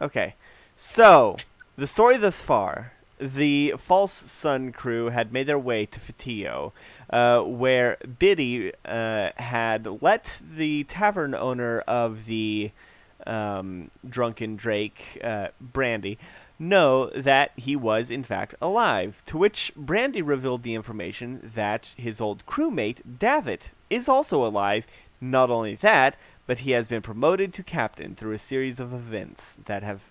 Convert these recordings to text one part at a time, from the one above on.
Okay. So, the story thus far. The False Sun crew had made their way to Fatio, where Biddy had let the tavern owner of the Drunken Drake, Brandy, know that he was in fact alive. To which Brandy revealed the information that his old crewmate, Davit, is also alive. Not only that, but he has been promoted to captain through a series of events that have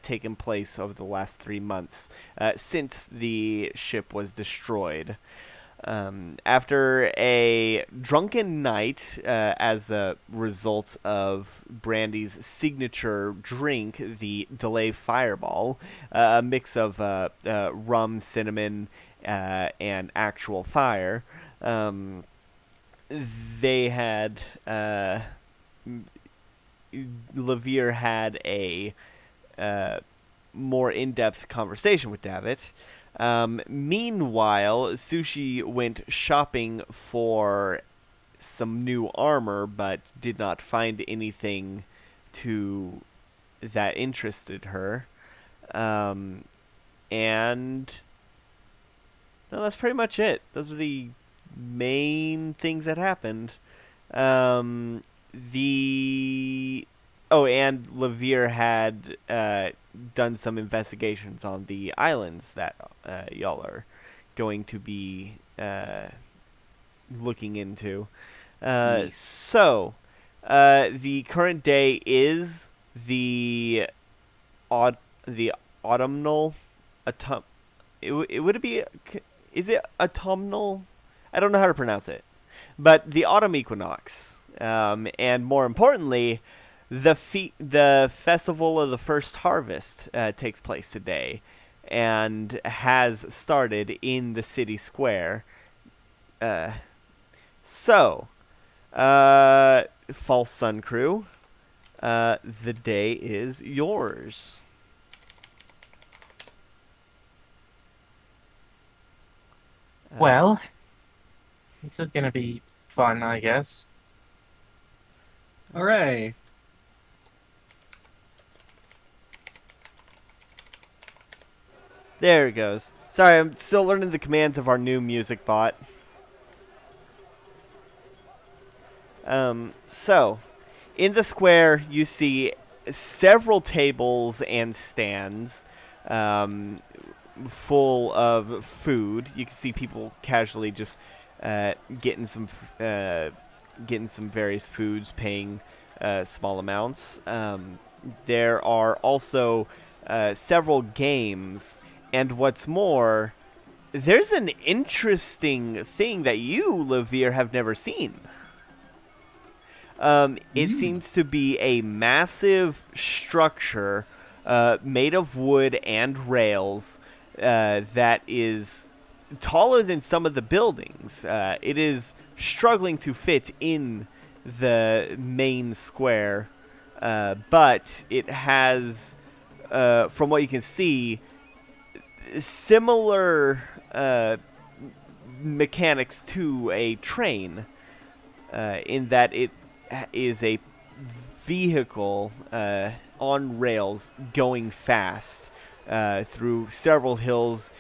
taken place over the last 3 months since the ship was destroyed. After a drunken night, as a result of Brandy's signature drink, the Delay Fireball, a mix of rum, cinnamon, and actual fire, um, they had. Levere had a uh, more in-depth conversation with David. Meanwhile, Sushi went shopping for some new armor, but did not find anything to that interested her. Um, and no, that's pretty much it. Those are the main things that happened. Um, the and Levere had done some investigations on the islands that y'all are going to be looking into. Yes. The current day is the aud- the autumnal autumn. It would it be? Is it autumnal? I don't know how to pronounce it, but the autumn equinox, and more importantly, the festival of the first harvest takes place today, and has started in the city square. Uh, so, False Sun Crew, the day is yours. Uh, Well, this is gonna be fun, I guess. Hooray. there it goes. Sorry, I'm still learning the commands of our new music bot. So, in the square, you see several tables and stands um, full of food. You can see people casually just uh, getting some uh, getting some various foods, paying small amounts. There are also several games, and what's more, there's an interesting thing that you, Levere, have never seen. It Mm. seems to be a massive structure made of wood and rails that is taller than some of the buildings. It is struggling to fit in the main square, but it has, from what you can see, similar mechanics to a train, in that it is a vehicle on rails going fast through several hills.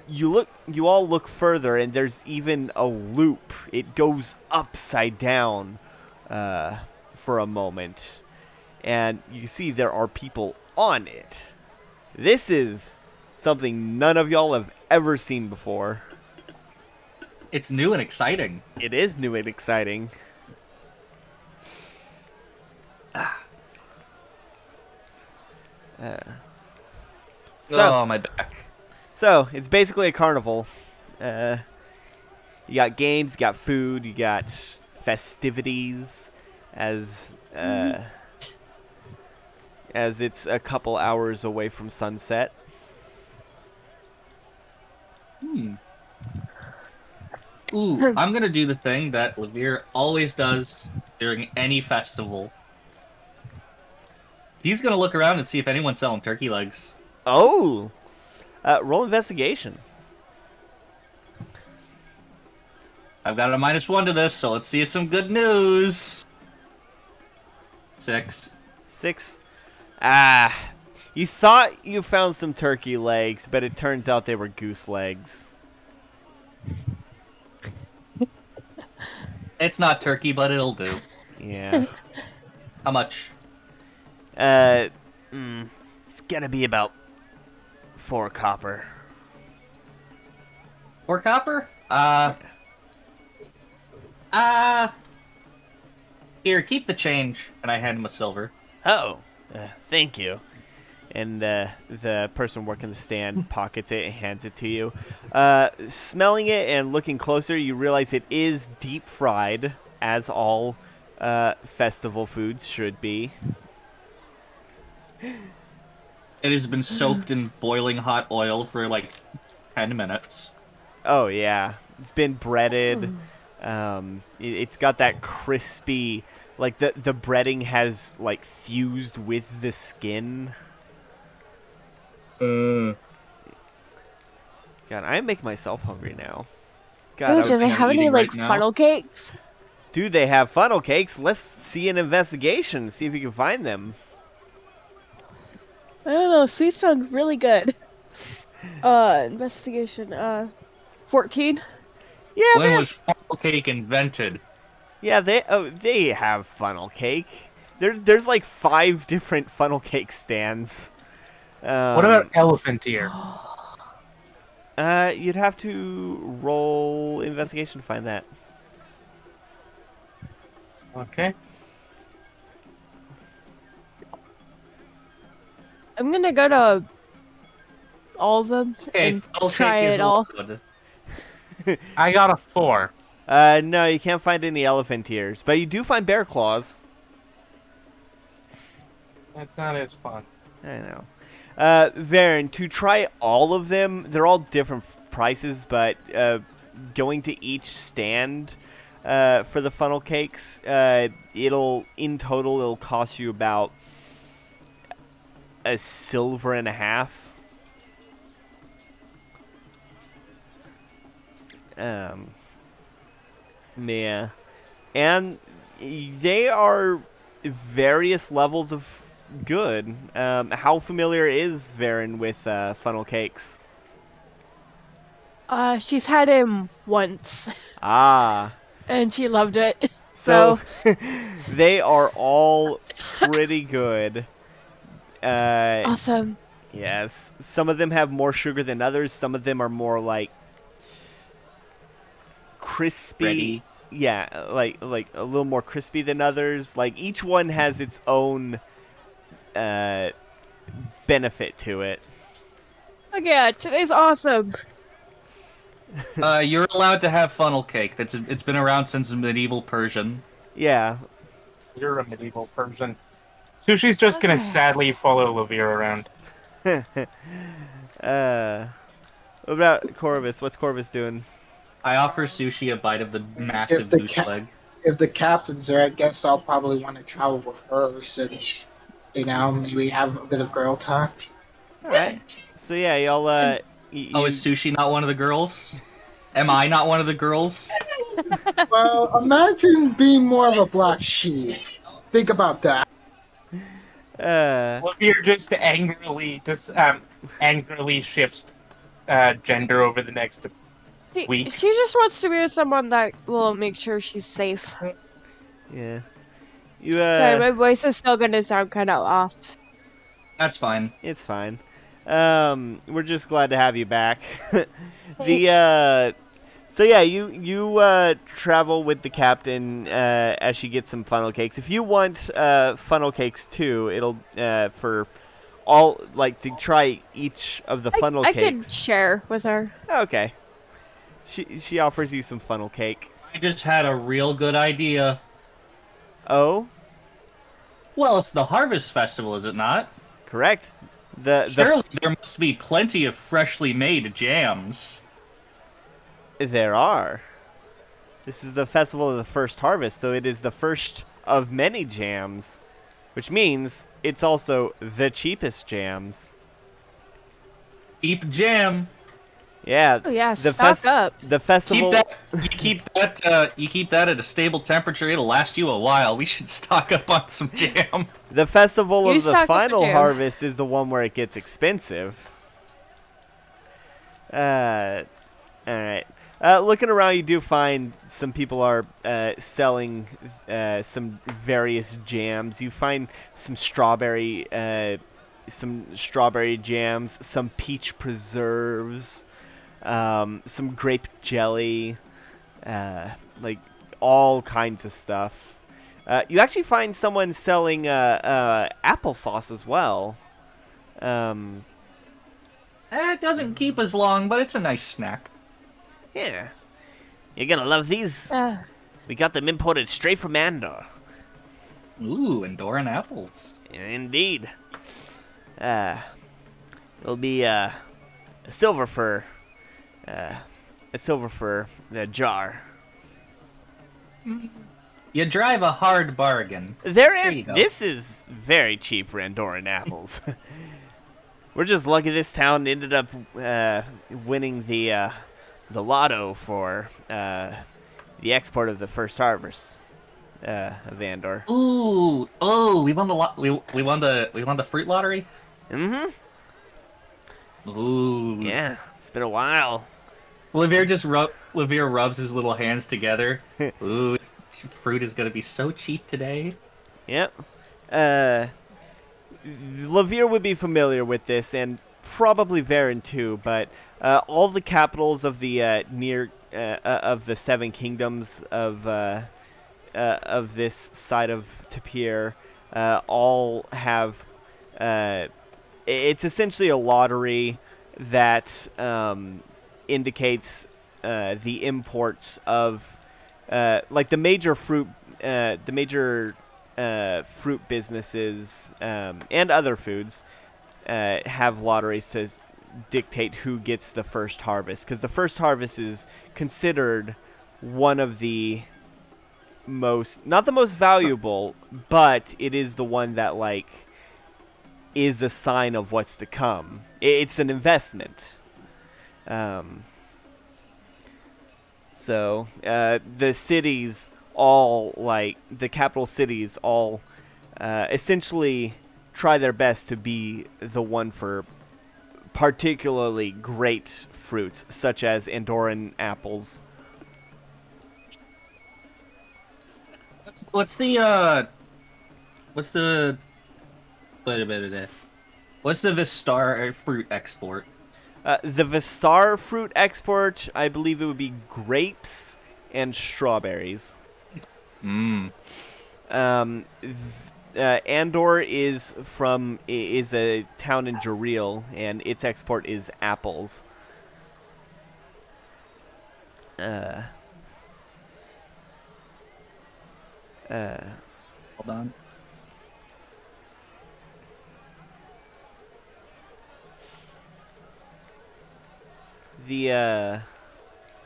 You all look further, and there's even a loop. It goes upside down for a moment, and you can see there are people on it. This is something none of y'all have ever seen before. It's new and exciting. It is new and exciting. Uh, so, Oh, my back. so it's basically a carnival. Uh, you got games, you got food, you got festivities, as uh, as it's a couple hours away from sunset. Hmm. Ooh, I'm gonna do the thing that Levere always does during any festival. He's gonna look around and see if anyone's selling turkey legs. Oh, roll investigation. I've got a -1 to this, so let's see some good news. 6. 6. Ah, you thought you found some turkey legs, but it turns out they were goose legs. It's not turkey, but it'll do. Yeah. How much? Uh, it's gonna be about 4 copper. Or copper? Here, keep the change. And I hand him a silver. Oh, thank you. And the person working the stand pockets it and hands it to you. Smelling it and looking closer, you realize it is deep fried, as all festival foods should be. It has been soaked in boiling hot oil for like 10 minutes. Oh yeah, it's been breaded. It's got that crispy, like the breading has like fused with the skin. God, I make myself hungry now. God, Ooh, I do would, they I'm have any eating like right now. funnel cakes? do they have funnel cakes? Let's see an investigation. See if you can find them. I don't know. Sweets sound really good. Investigation. 14. Yeah, When was funnel cake invented? they have funnel cake. There's like 5 different funnel cake stands. What about elephant ear? You'd have to roll investigation to find that. Okay. I'm gonna go to all of them Okay, and funnel try cake is it all. allowed. I got a 4. No, you can't find any elephant ears, but you do find bear claws. That's not as fun. I know. Varen, to try all of them, they're all different prices, but going to each stand for the funnel cakes, in total it'll cost you about a silver and a half. Yeah, and they are various levels of good. How familiar is Varen with funnel cakes? She's had him once, Ah, and she loved it. so So they are all pretty good. awesome. Yes, some of them have more sugar than others. Some of them are more like crispy. Ready. Yeah, like a little more crispy than others. Like each one has its own benefit to it. Okay, today's awesome. You're allowed to have funnel cake. It's been around since medieval Persian. Yeah. You're a medieval person. Sushi's just gonna sadly follow Levere around. What about Corvus? What's Corvus doing? I offer Sushi a bite of the massive If the goose ca- leg. If the captain's there, I guess I'll probably want to travel with her since, maybe have a bit of girl time. All right. So yeah, y'all. Oh, is Sushi not one of the girls? Am I not one of the girls? Well, imagine being more of a black sheep. Think about that. Levere just angrily shifts gender over the next week. She just wants to be with someone that will make sure she's safe. Yeah. You Sorry, my voice is still gonna sound kind of off. That's fine. It's fine. We're just glad to have you back. Thanks. So yeah, you travel with the captain as she gets some funnel cakes. If you want funnel cakes too, it'll for all like to try each of the funnel I cakes. could share with her. Okay. She offers you some funnel cake. I just had a real good idea. Oh, Well, it's the Harvest Festival, is it not? correct. The Surely there must be plenty of freshly made jams. There are. This is the festival of the first harvest, so it is the first of many jams, which means it's also the cheapest jams. Cheap jam. Yeah. Oh yeah, The stock up. The festival. You keep that at a stable temperature. It'll last you a while. We should stock up on some jam. The festival You of the stock up for final jam. harvest is the one where it gets expensive. All right. Looking around, you do find some people are selling some various jams. You find some strawberry jams, some peach preserves, some grape jelly, like all kinds of stuff. You actually find someone selling applesauce as well. It doesn't keep as long, but it's a nice snack. Yeah. You're gonna love these. We got them imported straight from Andor. Ooh, Andoran apples. Indeed. It'll be a silver for the jar. You drive a hard bargain. There you go. This is very cheap for Andoran apples. We're just lucky this town ended up winning the lotto for the export of the first harvest of Andor. Ooh, oh, we won the fruit lottery. Mm-hmm. Ooh, Yeah, it's been a while. Levere rubs his little hands together. Ooh, fruit is gonna be so cheap today. Yep. Levere would be familiar with this, and probably Varen too. But all the capitals of the of the Seven Kingdoms of this side of Tapir all have. It's essentially a lottery that indicates the imports of like the major fruit businesses and other foods have lotteries to dictate who gets the first harvest, because the first harvest is considered one of the not the most valuable, but it is the one that like is a sign of what's to come. It's an investment. So the cities all, like the capital cities all essentially try their best to be the one for particularly great fruits, such as Andoran apples. What's the Vistar fruit export? The Vistar fruit export, I believe it would be grapes and strawberries. Mmm. Andor is a town in Jareel, and its export is apples. Hold on.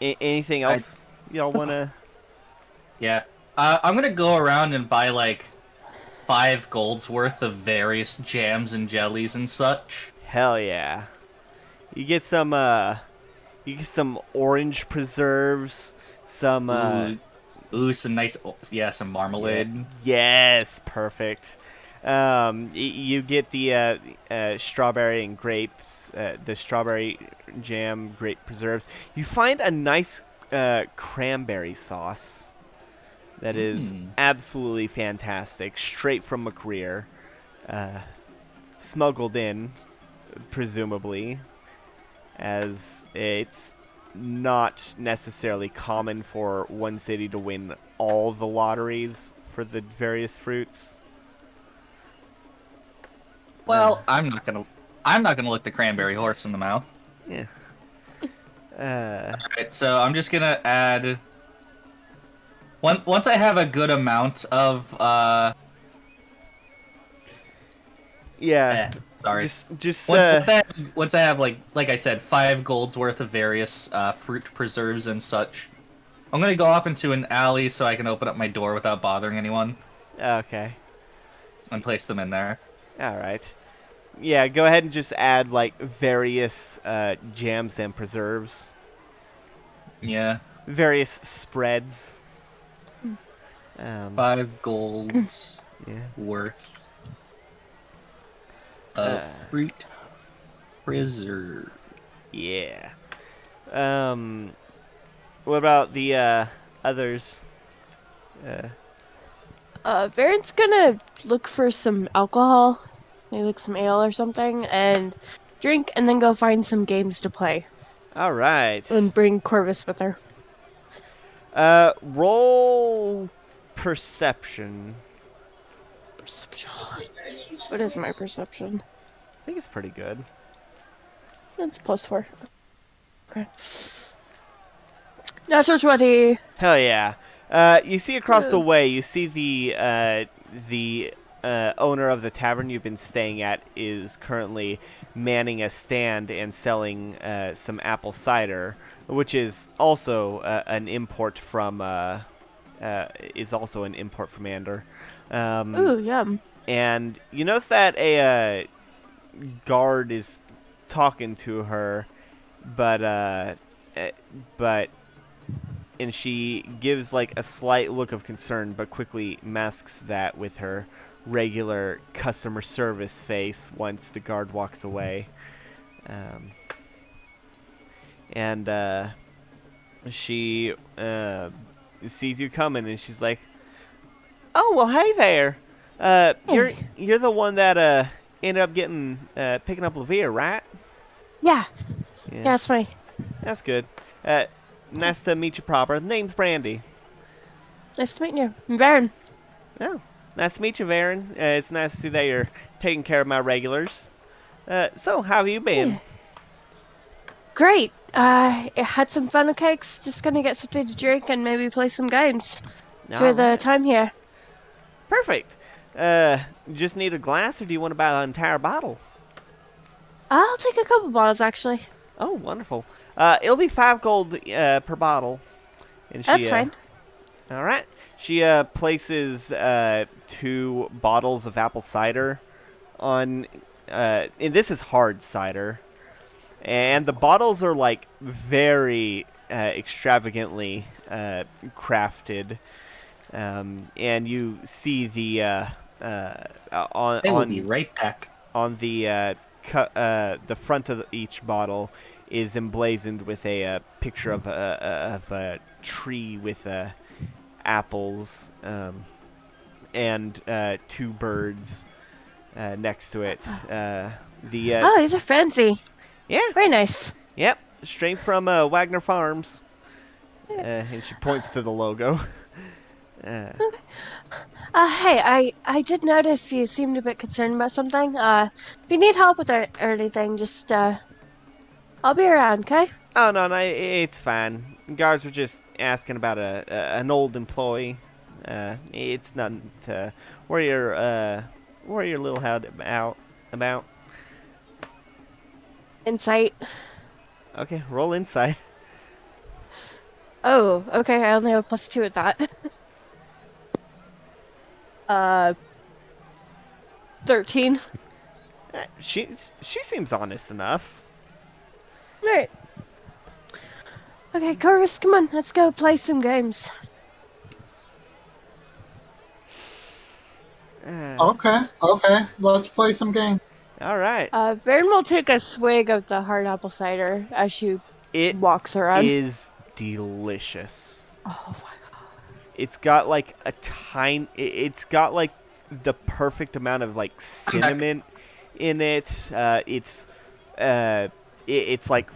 Anything else y'all wanna? Yeah. I'm gonna go around and buy like 5 gold's worth of various jams and jellies and such. Hell yeah! You get some orange preserves, some Some nice, some marmalade. Yes, perfect. You get the strawberry and grapes, the strawberry jam, grape preserves. You find a nice cranberry sauce that is absolutely fantastic, straight from McCreer, smuggled in, presumably, as it's not necessarily common for one city to win all the lotteries for the various fruits. Well, I'm not gonna look the cranberry horse in the mouth. Yeah. Alright, so I'm just gonna add once I have a good amount of Yeah. sorry. Just Once I have like I said, 5 gold's worth of various fruit preserves and such, I'm gonna go off into an alley so I can open up my door without bothering anyone okay. and place them in there. All right. Yeah, go ahead and just add like various jams and preserves, Yeah, various spreads. 5 golds Yeah. worth of Uh, fruit preserve. yeah. What about the others? Varen's gonna look for some alcohol, maybe like some ale or something, and drink, and then go find some games to play, All right. and bring Corvus with her. Roll perception. Perception. What is my perception? I think it's pretty good. It's +4. Okay. Natural 20. Hell yeah. You see across the way, you see the owner of the tavern you've been staying at is currently manning a stand and selling some apple cider, which is also an import from Ander. Ooh, yum. And you notice that a guard is talking to her, but but and she gives like a slight look of concern, but quickly masks that with her regular customer service face once the guard walks away. And she sees you coming, and she's like, "Oh well, hey there. You're Hey. you're the one that ended up getting picking up Levere, right?" Yeah. Yeah, it's funny. That's good. Nice to meet you proper. Name's Brandy. Nice to meet you. I'm Varen. Oh, nice to meet you, Varen. It's nice to see that you're taking care of my regulars. So, how have you been? Yeah. Great. I had some funnel cakes. Just gonna get something to drink and maybe play some games. Enjoy the Alright. time here. Perfect. Just need a glass, or do you want to buy the entire bottle? I'll take a couple bottles, actually. Oh, wonderful. It'll be 5 gold per bottle. And That's fine. All right. She places 2 bottles of apple cider on. And this is hard cider, and the bottles are like very extravagantly crafted. And you see the They will be right back. on the the front of each bottle is emblazoned with a picture of a tree with apples, and 2 birds next to it. Oh, these are fancy. Yeah, Very nice. yep, straight from Wagner Farms. And she points to the logo. Hey, I did notice you seemed a bit concerned about something. If you need help with or anything, just, I'll be around, okay? Oh no, it's fine. Guards were just asking about an old employee. It's nothing to worry your little head about. Insight. Okay, roll insight. Oh, okay, I only have a +2 at that. 13. She seems honest enough. Alright. Okay, Corvus, come on, let's go play some games. Okay. Let's play some game. All right. Varen will take a swig of the hard apple cider as she It walks around. is delicious. Oh my god. It's got like a tiny. It's got like the perfect amount of like cinnamon in it. It's like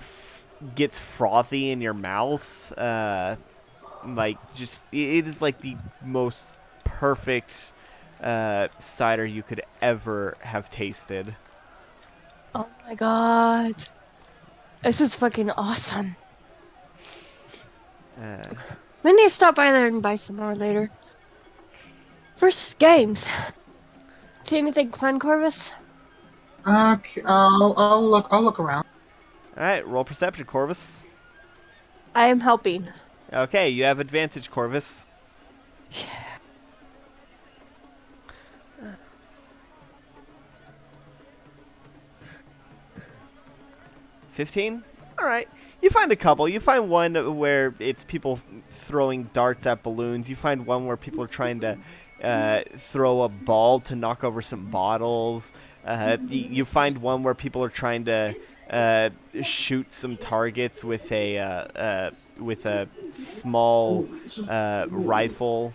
gets frothy in your mouth. Like just it is like the most perfect cider you could ever have tasted. Oh my god. This is fucking awesome. We need to stop by there and buy some more later. First, games. See anything fun, Corvus? Okay, I'll look around. All right, roll perception, Corvus. I am helping. Okay, you have advantage, Corvus. 15? All right. You find a couple. You find one where it's people throwing darts at balloons. You find one where people are trying to throw a ball to knock over some bottles. You find one where people are trying to shoot some targets with a small rifle,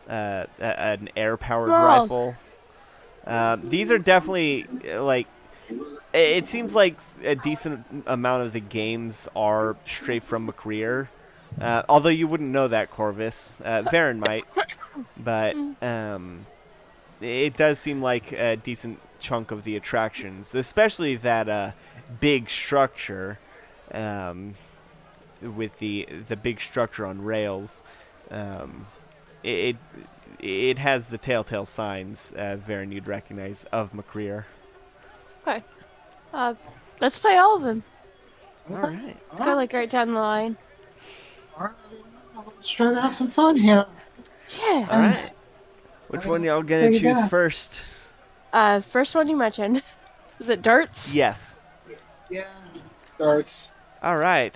an air-powered Whoa. rifle. These are definitely like. It seems like a decent amount of the games are straight from McCreer. Although you wouldn't know that, Corvus. Varen might. But it does seem like a decent chunk of the attractions, especially that big structure with the big structure on rails. It it has the telltale signs, Varen, you'd recognize, of McCreer. Okay. Let's play all of them. All right. Let's go like right down the line. All right, let's try to have some fun here. Yeah. All right. Which one y'all gonna Say choose that. first? First one you mentioned. Is it darts? Yes. Yeah. Darts. All right.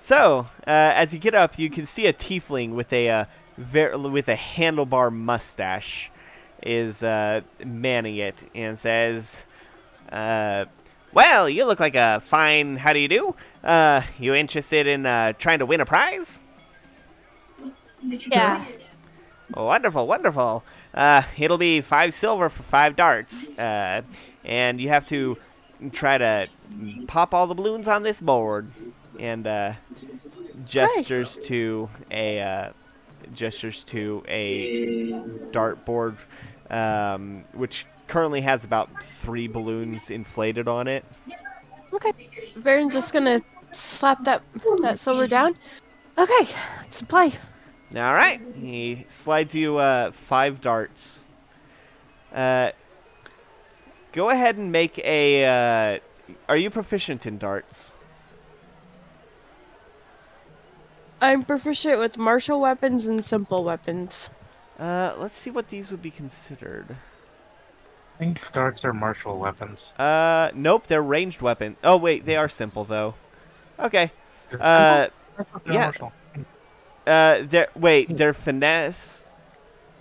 So, as you get up, you can see a tiefling with a with a handlebar mustache is manning it and says, "Well, you look like a fine. How do you do? You interested in trying to win a prize? Yeah. Oh, wonderful, wonderful. It'll be 5 silver for 5 darts, and you have to try to pop all the balloons on this board." And gestures to a dartboard, which currently has about 3 balloons inflated on it. Okay. Varen's just gonna slap that silver down. Okay, let's play. All right, he slides you 5 darts. Go ahead and make a. Are you proficient in darts? I'm proficient with martial weapons and simple weapons. Let's see what these would be considered. I think darts are martial weapons. Nope, they're ranged weapons. Oh wait, they are simple though. Okay. They're Uh, simple? They're yeah. martial. They're finesse.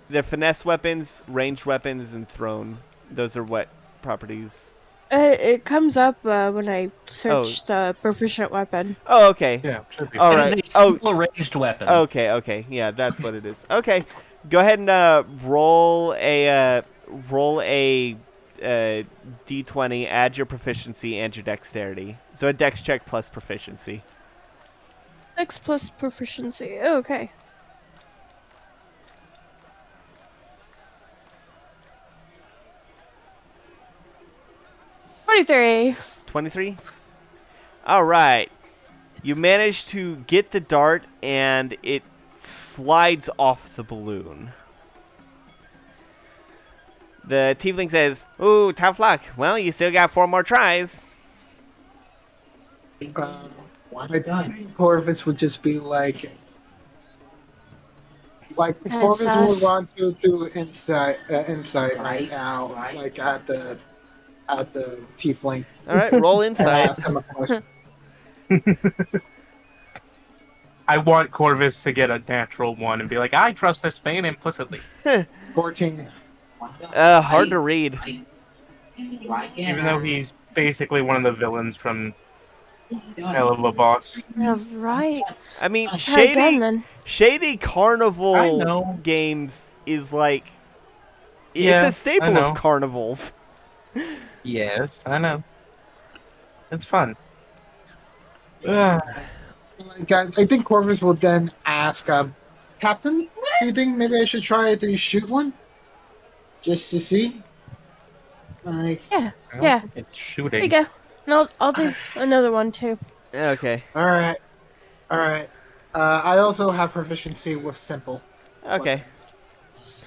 They're finesse weapons, ranged weapons, and thrown. Those are what properties? It comes up when I search the proficient weapon. Oh, okay. Yeah, should be. All It right. is a simple ranged weapon. Okay. Yeah, that's what it is. Okay. Go ahead and roll a d20. Add your proficiency and your dexterity. So a dex check plus proficiency. X plus proficiency. Okay. $23. 23. All right. You manage to get the dart, and it slides off the balloon. The tiefling says, "Ooh, tough luck. Well, you still got 4 more tries." Corvus would just be like That's Corvus would us. want to do insight right now, like at the tiefling, All right, roll and insight. ask him a question. I want Corvus to get a natural 1 and be like, I trust this man implicitly. 14. Hard to read. Even though he's basically one of the villains from Hell of a Boss. Yeah, right. I mean, Try again then. shady I carnival know. games is like Yeah, it's a staple I know. of carnivals. Yes, I know. It's fun. Ugh. Like, I think Corvus will then ask, Captain, do you think maybe I should try to shoot one? Just to see? Like, Yeah. Well, Yeah. It's There shooting. you go. And I'll do another one too. Okay. alright. I also have proficiency with simple. Okay. weapons. So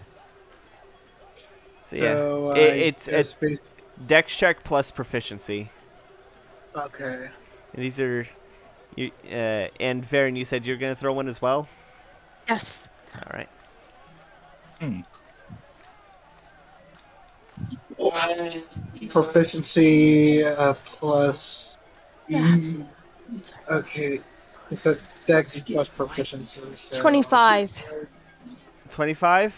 yeah, So, it's just a dex check plus proficiency. okay. And these are you. And Varen, you said you're gonna throw one as well. Yes. All right. Proficiency plus Mm, okay. It's a Dex plus proficiency, so 25. 25.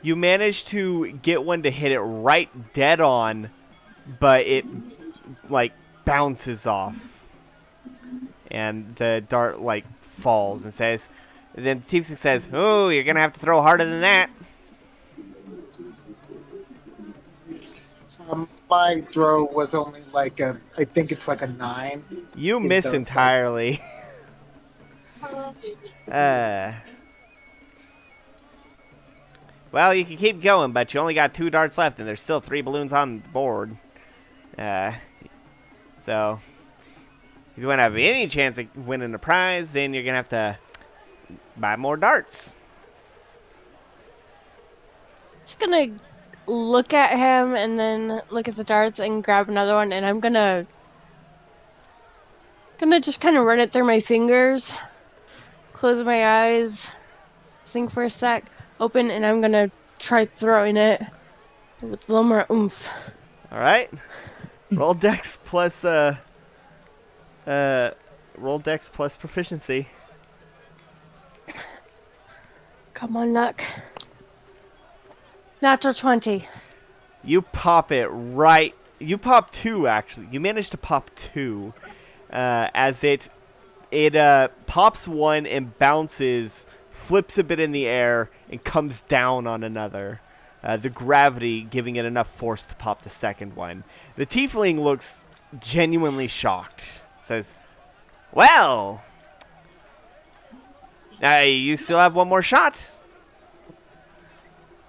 You manage to get one to hit it right dead on, but it like bounces off, and the dart like falls and says. Then Tiefsing says, "Oh, you're gonna have to throw harder than that." My throw was only like I think it's like a 9. You It miss does, so- entirely. uh. Well, you can keep going, but you only got 2 darts left, and there's still 3 balloons on the board. So if you want to have any chance of winning a prize, then you're gonna have to buy more darts. Just gonna look at him and then look at the darts and grab another one, and I'm gonna just kind of run it through my fingers, close my eyes, think for a sec, open, and I'm gonna try throwing it with a little more oomph. All right. Roll Dex plus roll Dex plus proficiency. Come on, luck. Natural 20. You pop it right. You pop 2 actually. You managed to pop 2, as it pops 1 and bounces, flips a bit in the air, and comes down on another. The gravity giving it enough force to pop the second one. The tiefling looks genuinely shocked. Says, "Well, you still have one more shot."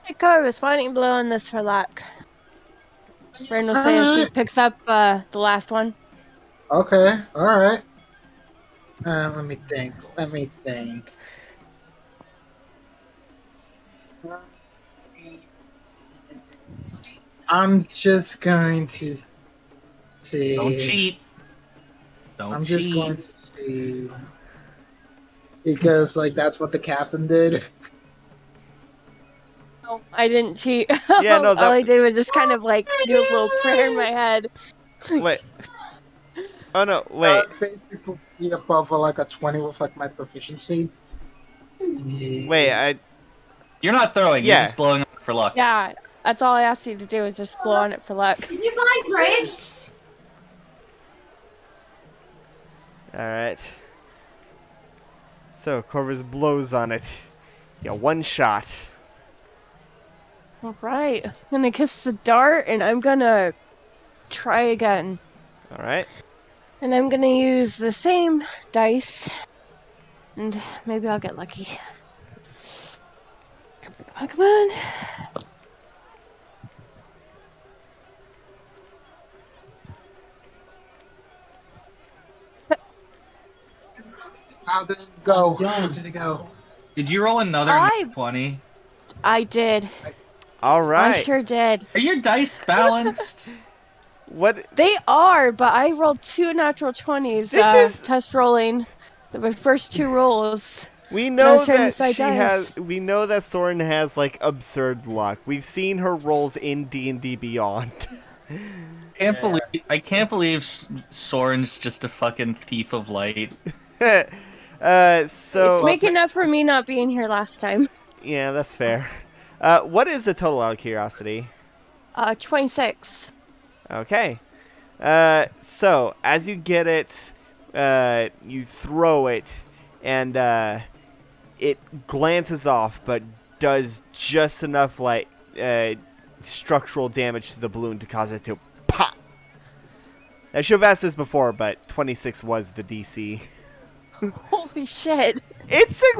Hey, Corvus, why don't you blow on this for luck? Ren will say as she picks up the last one. Okay, alright. Let me think. I'm just going to see. Don't cheat. I'm just going to see. Because, like, that's what the captain did. No, I didn't cheat. Yeah, no, All I did was just kind of like do a little prayer in my head. Wait. Oh no, wait. Basically, be above like a 20 with like my proficiency. Wait, You're not throwing. Yeah. You're just blowing up for luck. Yeah, that's all I asked you to do was just blow on it for luck. Did you buy grapes? Alright. So, Corvus blows on it. Yeah, 1 shot. Alright, I'm gonna kiss the dart and I'm gonna try again. Alright. And I'm gonna use the same dice. And maybe I'll get lucky. Come on. How did it go? How did it go? Did you roll another I- 20? I did. I Alright. sure did. Are your dice balanced? What? They are, but I rolled 2 natural 20s. This is- Test rolling. My first 2 rolls. We No, know it's trying to that decide she dice. has. We know that Soren has like absurd luck. We've seen her rolls in D&D Beyond. I can't believe Soren's just a fucking thief of light. So It's making up for me not being here last time. yeah, that's fair. What is the total out of curiosity? 26. Okay. So as you get it, you throw it, and it glances off, but does just enough like structural damage to the balloon to cause it to pop. I should have asked this before, but 26 was the DC. Holy shit. It's a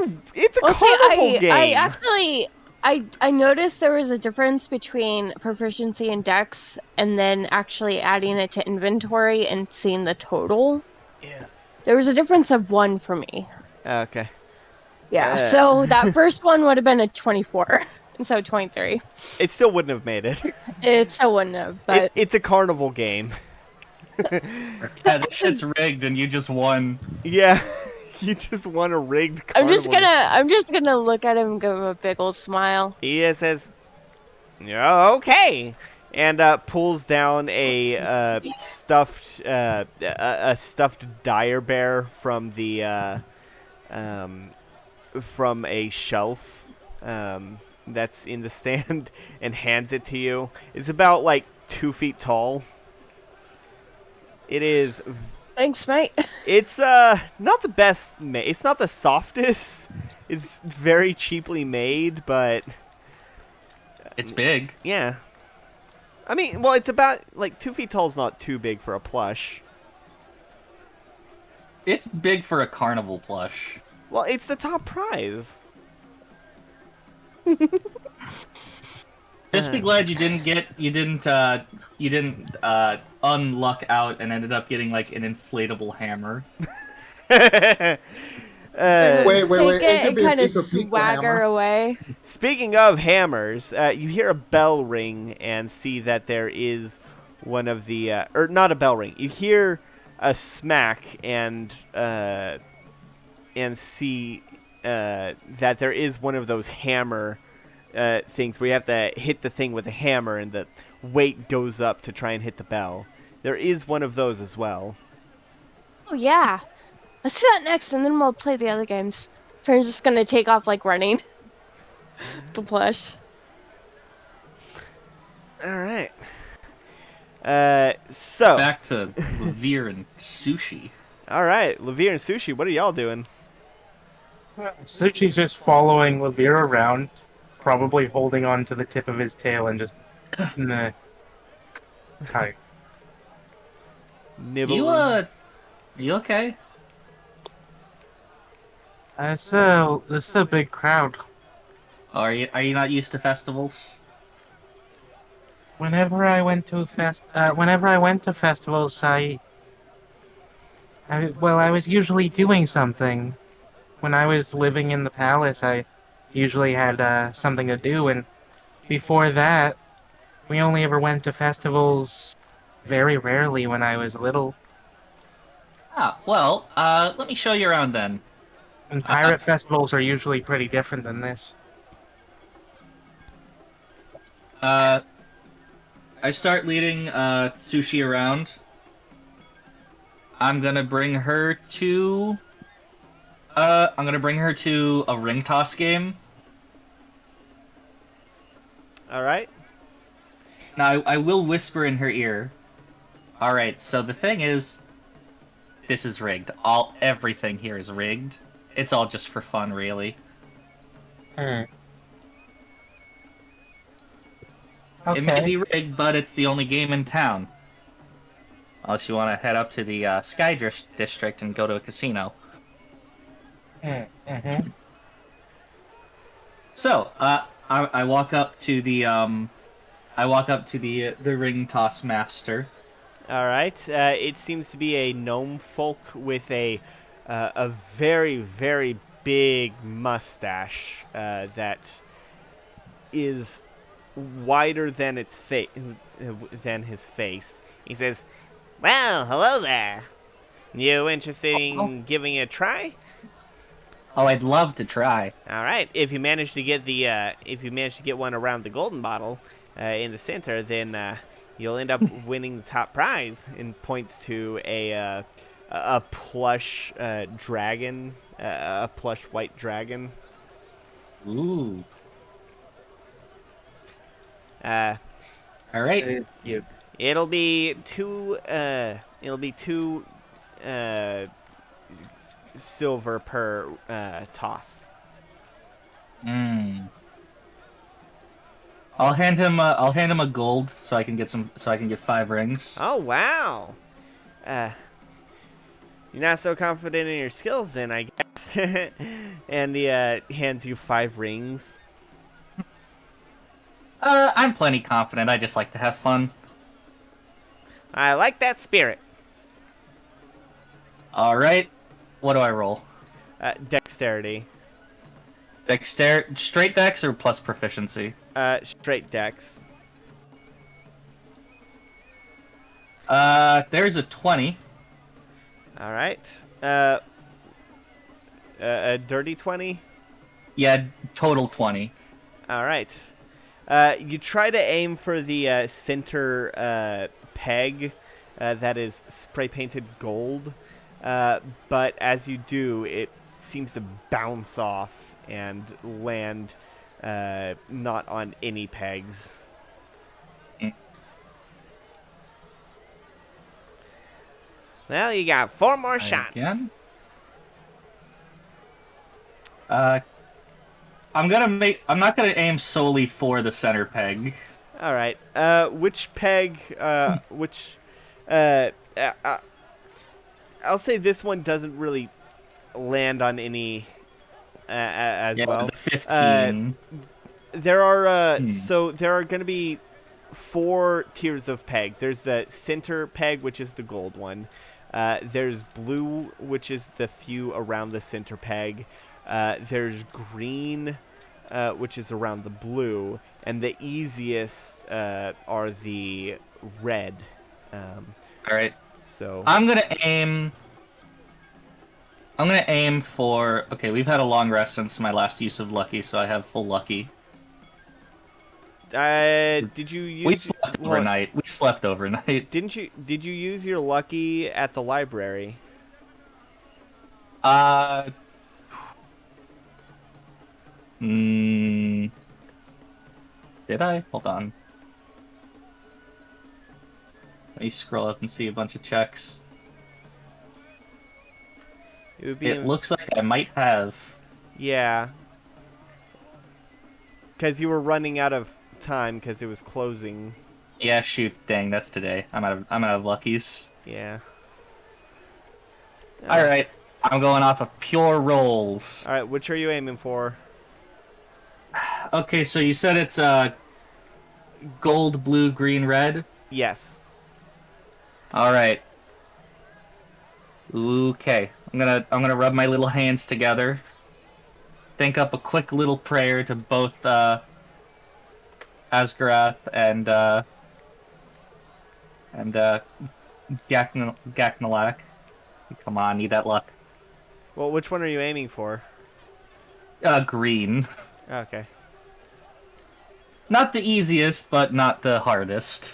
Well, carnival see, game. I actually... I noticed there was a difference between proficiency and dex and then actually adding it to inventory and seeing the total. Yeah. There was a difference of 1 for me. Okay. Yeah, so that first one would have been a 24 instead of 23. It still wouldn't have made it. It still wouldn't have, but It's a carnival game. Yeah, this shit's rigged and you just won. Yeah. You just won a rigged I'm carnival. just gonna look at him and give him a big old smile. He says, "Yeah, okay. and pulls down a stuffed dire bear um, from a shelf that's in the stand and hands it to you. It's about like 2 feet tall. It is. Thanks, mate. It's not the best. It's not the softest. It's very cheaply made, but It's big. yeah. I mean, well, it's about like 2 feet tall is not too big for a plush. It's big for a carnival plush. Well, it's the top prize. Just be glad you didn't unluck out and ended up getting like an inflatable hammer. Wait, Just wait, take wait. It it could and be a kind of piece of pizza swagger hammer. away. Speaking of hammers, you hear a bell ring and see that there is one of the, or not a bell ring. You hear a smack and see that there is one of those hammer things where you have to hit the thing with a hammer and the weight goes up to try and hit the bell. There is one of those as well. Oh yeah. Let's do that next, and then we'll play the other games. Friend's just gonna take off like running. The plush. All right. So. Back to Levere and sushi. All right, Levere and Sushi, what are y'all doing? Suchi's just following Levere around, probably holding on to the tip of his tail and just nah, tight. Nibble. You okay? This is a big crowd. Are you not used to festivals? Whenever I went to festivals, I was usually doing something. When I was living in the palace, I usually had something to do, and before that, we only ever went to festivals very rarely when I was little. Ah, well, let me show you around then. And pirate festivals are usually pretty different than this. I start leading Sushi around. I'm gonna bring her to a ring toss game. All right. Now I will whisper in her ear. All right, so the thing is, this is rigged. Everything here is rigged. It's all just for fun, really. Okay. It may be rigged, but it's the only game in town. Unless you want to head up to the Sky District and go to a casino. Mm-hmm. So, I walk up to the ring toss master. All right. It seems to be a gnome folk with a very, very big mustache that is wider than than his face. He says, "Well, hello there. You interested in giving it a try? Oh, I'd love to try. All right. If you manage to get one around the golden bottle in the center, then you'll end up winning the top prize." And points to a plush dragon, a plush white dragon. Ooh. Uh, All right. it'll be two silver per toss. I'll hand him a gold so I can get 5 rings. Oh wow. You're not so confident in your skills then, I guess. And he hands you 5 rings. I'm plenty confident. I just like to have fun. I like that spirit. All right. What do I roll? Dexterity. Straight dex or plus proficiency? Straight dex. There's a 20. All right. A dirty 20. Yeah, total 20. All right. You try to aim for the center peg that is spray painted gold, but as you do, it seems to bounce off and land not on any pegs. Mm. Well, you got 4 more shots. Again? I'm not gonna aim solely for the center peg. All right. Which peg? Which? Uh, uh, uh, I'll say this one doesn't really land on any as well. The 15. There are so there are going to be 4 tiers of pegs. There's the center peg, which is the gold one. There's blue, which is the few around the center peg. There's green, which is around the blue, and the easiest are the red. All right. So I'm gonna aim for. Okay, we've had a long rest since my last use of lucky, so I have full lucky. did you use? We slept overnight. We slept overnight. Didn't you? Did you use your lucky at the library? Did I? Hold on. Let me scroll up and see a bunch of checks. It would be. It looks like I might have. Yeah. Because you were running out of time because it was closing. Yeah, shoot, dang, that's today. I'm out of luckies. Yeah. All right, I'm going off of pure rolls. All right, which are you aiming for? Okay, so you said it's gold, blue, green, red. Yes. All right. Okay, I'm gonna rub my little hands together. Think up a quick little prayer to both Asgarath and Gaknalak. Come on, need that luck. Well, which one are you aiming for? Green. Okay. Not the easiest, but not the hardest.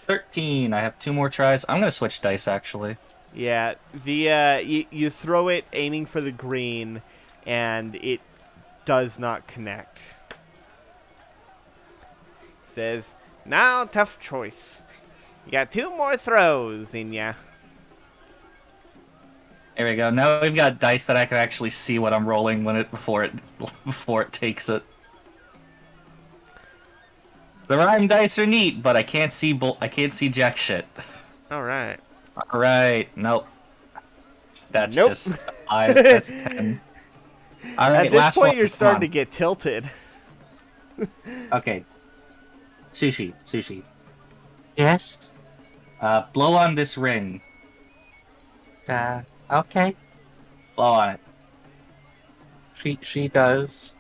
$13. I have 2 more tries. I'm gonna switch dice actually. Yeah. The you throw it aiming for the green, and it does not connect. Says, now tough choice. You got 2 more throws in ya. There we go. Now we've got dice that I can actually see what I'm rolling before it takes it. The rhyme dice are neat, but I can't see jack shit. All right. All right. Nope. That's Nope. just 5. That's 10. All right. At this last point, one. you're Come starting on. to get tilted. Okay. Sushi. Yes. Blow on this ring. Okay. Blow on it. She does.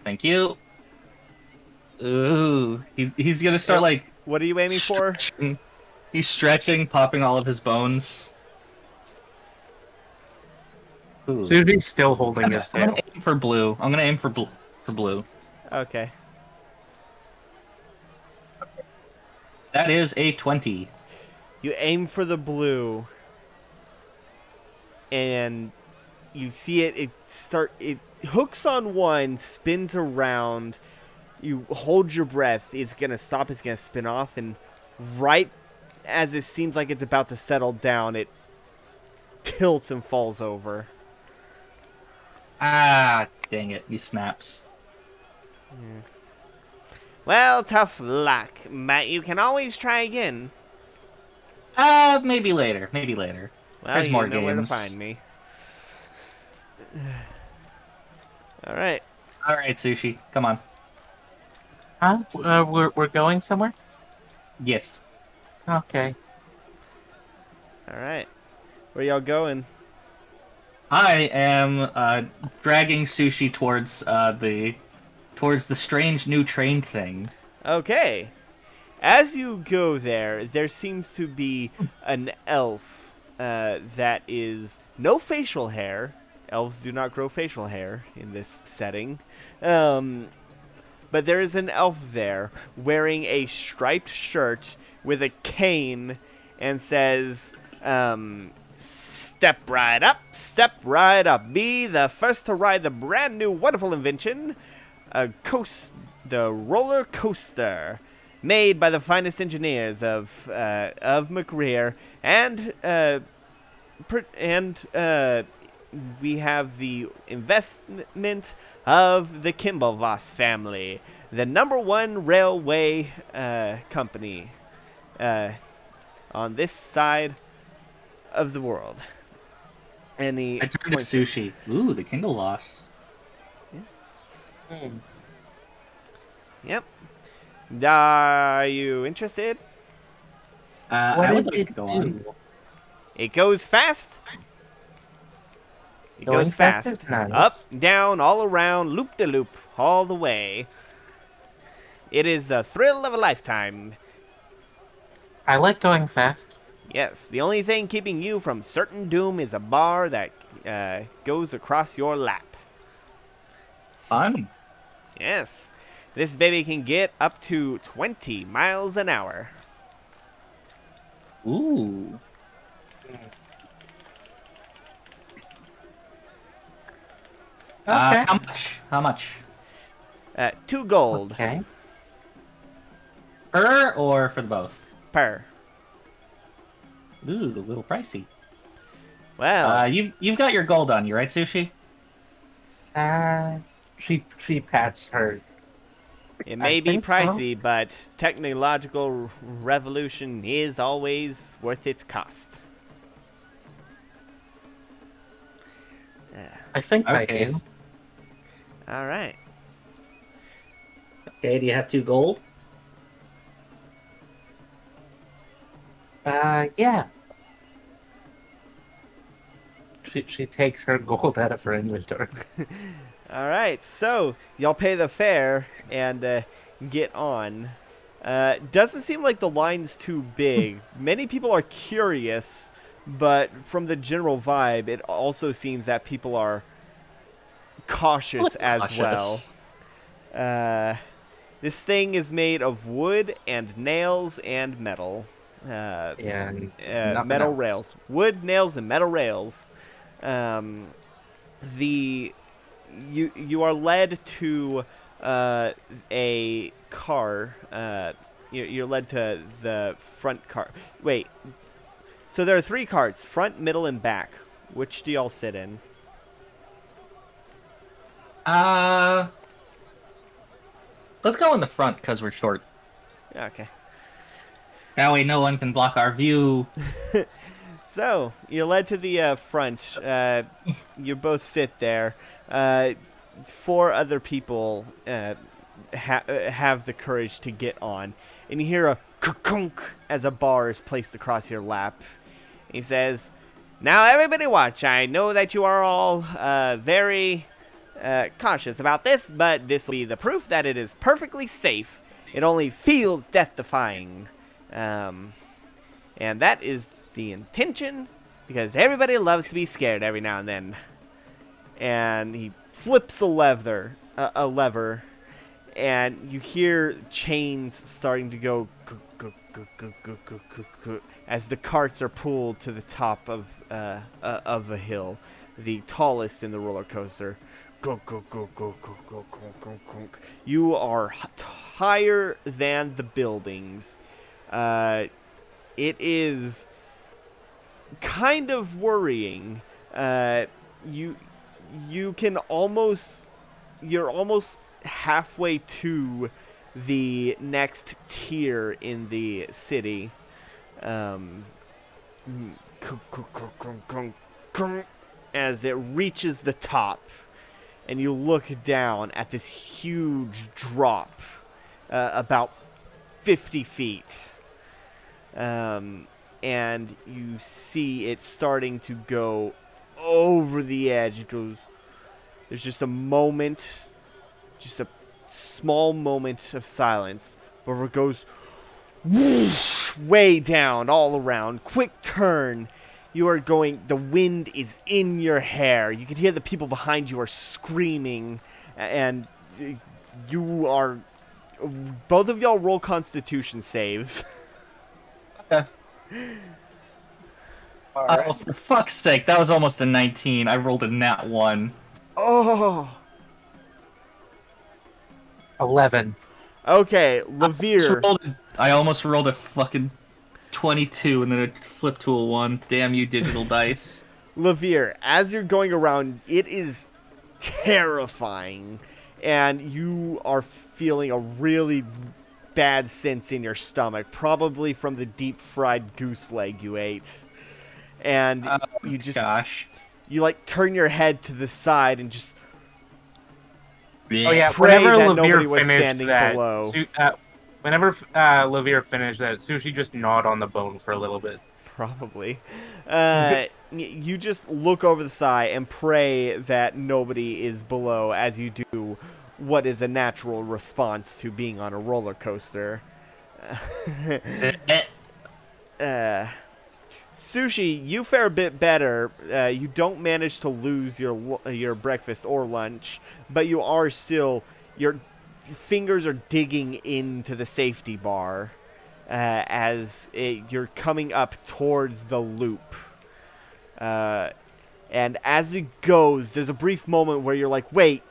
Thank you. Ooh, he's gonna start like. What are you aiming for? He's stretching, popping all of his bones. Ooh. Susie's still holding his I'm tail. gonna aim for blue. I'm gonna aim for blue. Okay. That is a 20. You aim for the blue, and you see it. It hooks on one, spins around. You hold your breath. It's gonna stop. It's gonna spin off, and right as it seems like it's about to settle down, it tilts and falls over. Ah, dang it! He snaps. Yeah. Well, tough luck, but you can always try again. Maybe later. Maybe later. Well, There's you more know where to games. find me. All right. All right, Sushi. Come on. Huh? We're going somewhere? Yes. Okay. All right. Where y'all going? I am dragging Sushi towards the strange new train thing. Okay. As you go there, there seems to be an elf that is no facial hair. Elves do not grow facial hair in this setting. But there is an elf there wearing a striped shirt with a cane and says, step right up. Be the first to ride the brand new wonderful invention, the roller coaster, made by the finest engineers of McRear, and we have the investment of the Kimbalvoss family, the #1 railway company on this side of the world. And he I turned to Sushi. Ooh, the Kindle loss. Yep. Are you interested? What I would does like it to go do? on. It goes fast. It Going goes fast fast. is nice. Up, down, all around, loop-de-loop, all the way. It is the thrill of a lifetime. I like going fast. Yes, the only thing keeping you from certain doom is a bar that goes across your lap. Fun. Yes, this baby can get up to 20 miles an hour. Ooh. Okay. How much? How much? 2 gold Okay. Per or for the both? per. Ooh, a little pricey. Well, You've got your gold on you, right, Sushi? She pats her. it may be think so. pricey, but technological revolution is always worth its cost. I think I Okay. do. All right. Okay, do you have 2 gold? Yeah. She takes her gold out of her inventory. All right, so y'all pay the fare and get on. Doesn't seem like the line's too big. Many people are curious, but from the general vibe, it also seems that people are cautious as well. This thing is made of wood and nails and metal. And nothing Metal else. rails. Wood, nails, and metal rails. You are led to a car. You're led to the front car. Wait. So there are 3 carts: front, middle, and back. Which do y'all sit in? Let's go in the front because we're short. Okay. That way no one can block our view. So you're led to the front. You both sit there. 4 other people have the courage to get on, and you hear a kunk as a bar is placed across your lap. He says, "Now everybody watch. I know that you are all very cautious about this, but this will be the proof that it is perfectly safe. It only feels death-defying. And that is the intention, because everybody loves to be scared every now and then." And he flips a lever, and you hear chains starting to go as the carts are pulled to the top of a hill, the tallest in the roller coaster. You are higher than the buildings. It is kind of worrying. You can you're almost halfway to the next tier in the city. As it reaches the top, and you look down at this huge drop, about 50 feet. And you see it starting to go over the edge. It goes. There's just a moment, just a small moment of silence, where it goes whoosh, way down, all around. Quick turn. You are going. The wind is in your hair. You can hear the people behind you are screaming, and you are. Both of y'all roll Constitution saves. Okay. All Oh, right. for fuck's sake, that was almost a 19. I rolled a nat 1. Oh. 11. Okay, Levere. I almost rolled a fucking 22 and then it flipped to a 1. Damn you, digital dice. Levere, as you're going around, it is terrifying, and you are feeling a really bad sense in your stomach, probably from the deep fried goose leg you ate. And Oh, you just gosh. you like turn your head to the side and just Oh yeah, pray whenever that Levere nobody was finished standing that, below. whenever Levere finished that, Sushi just gnawed on the bone for a little bit. Probably. You just look over the side and pray that nobody is below as you do what is a natural response to being on a roller coaster. Sushi, you fare a bit better. You don't manage to lose your breakfast or lunch, but you are still your fingers are digging into the safety bar you're coming up towards the loop. And as it goes, there's a brief moment where you're like, wait,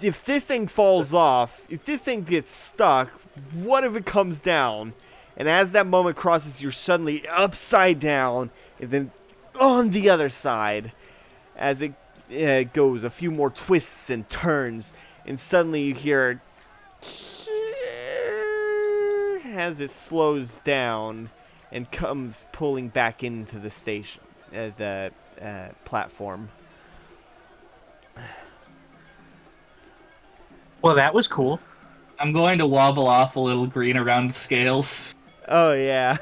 if this thing falls off, if this thing gets stuck, what if it comes down? And as that moment crosses, you're suddenly upside down, and then on the other side. As it goes, a few more twists and turns, and suddenly you hear as it slows down and comes pulling back into the station, the platform. Well, that was cool. I'm going to wobble off a little green around the scales. Oh yeah.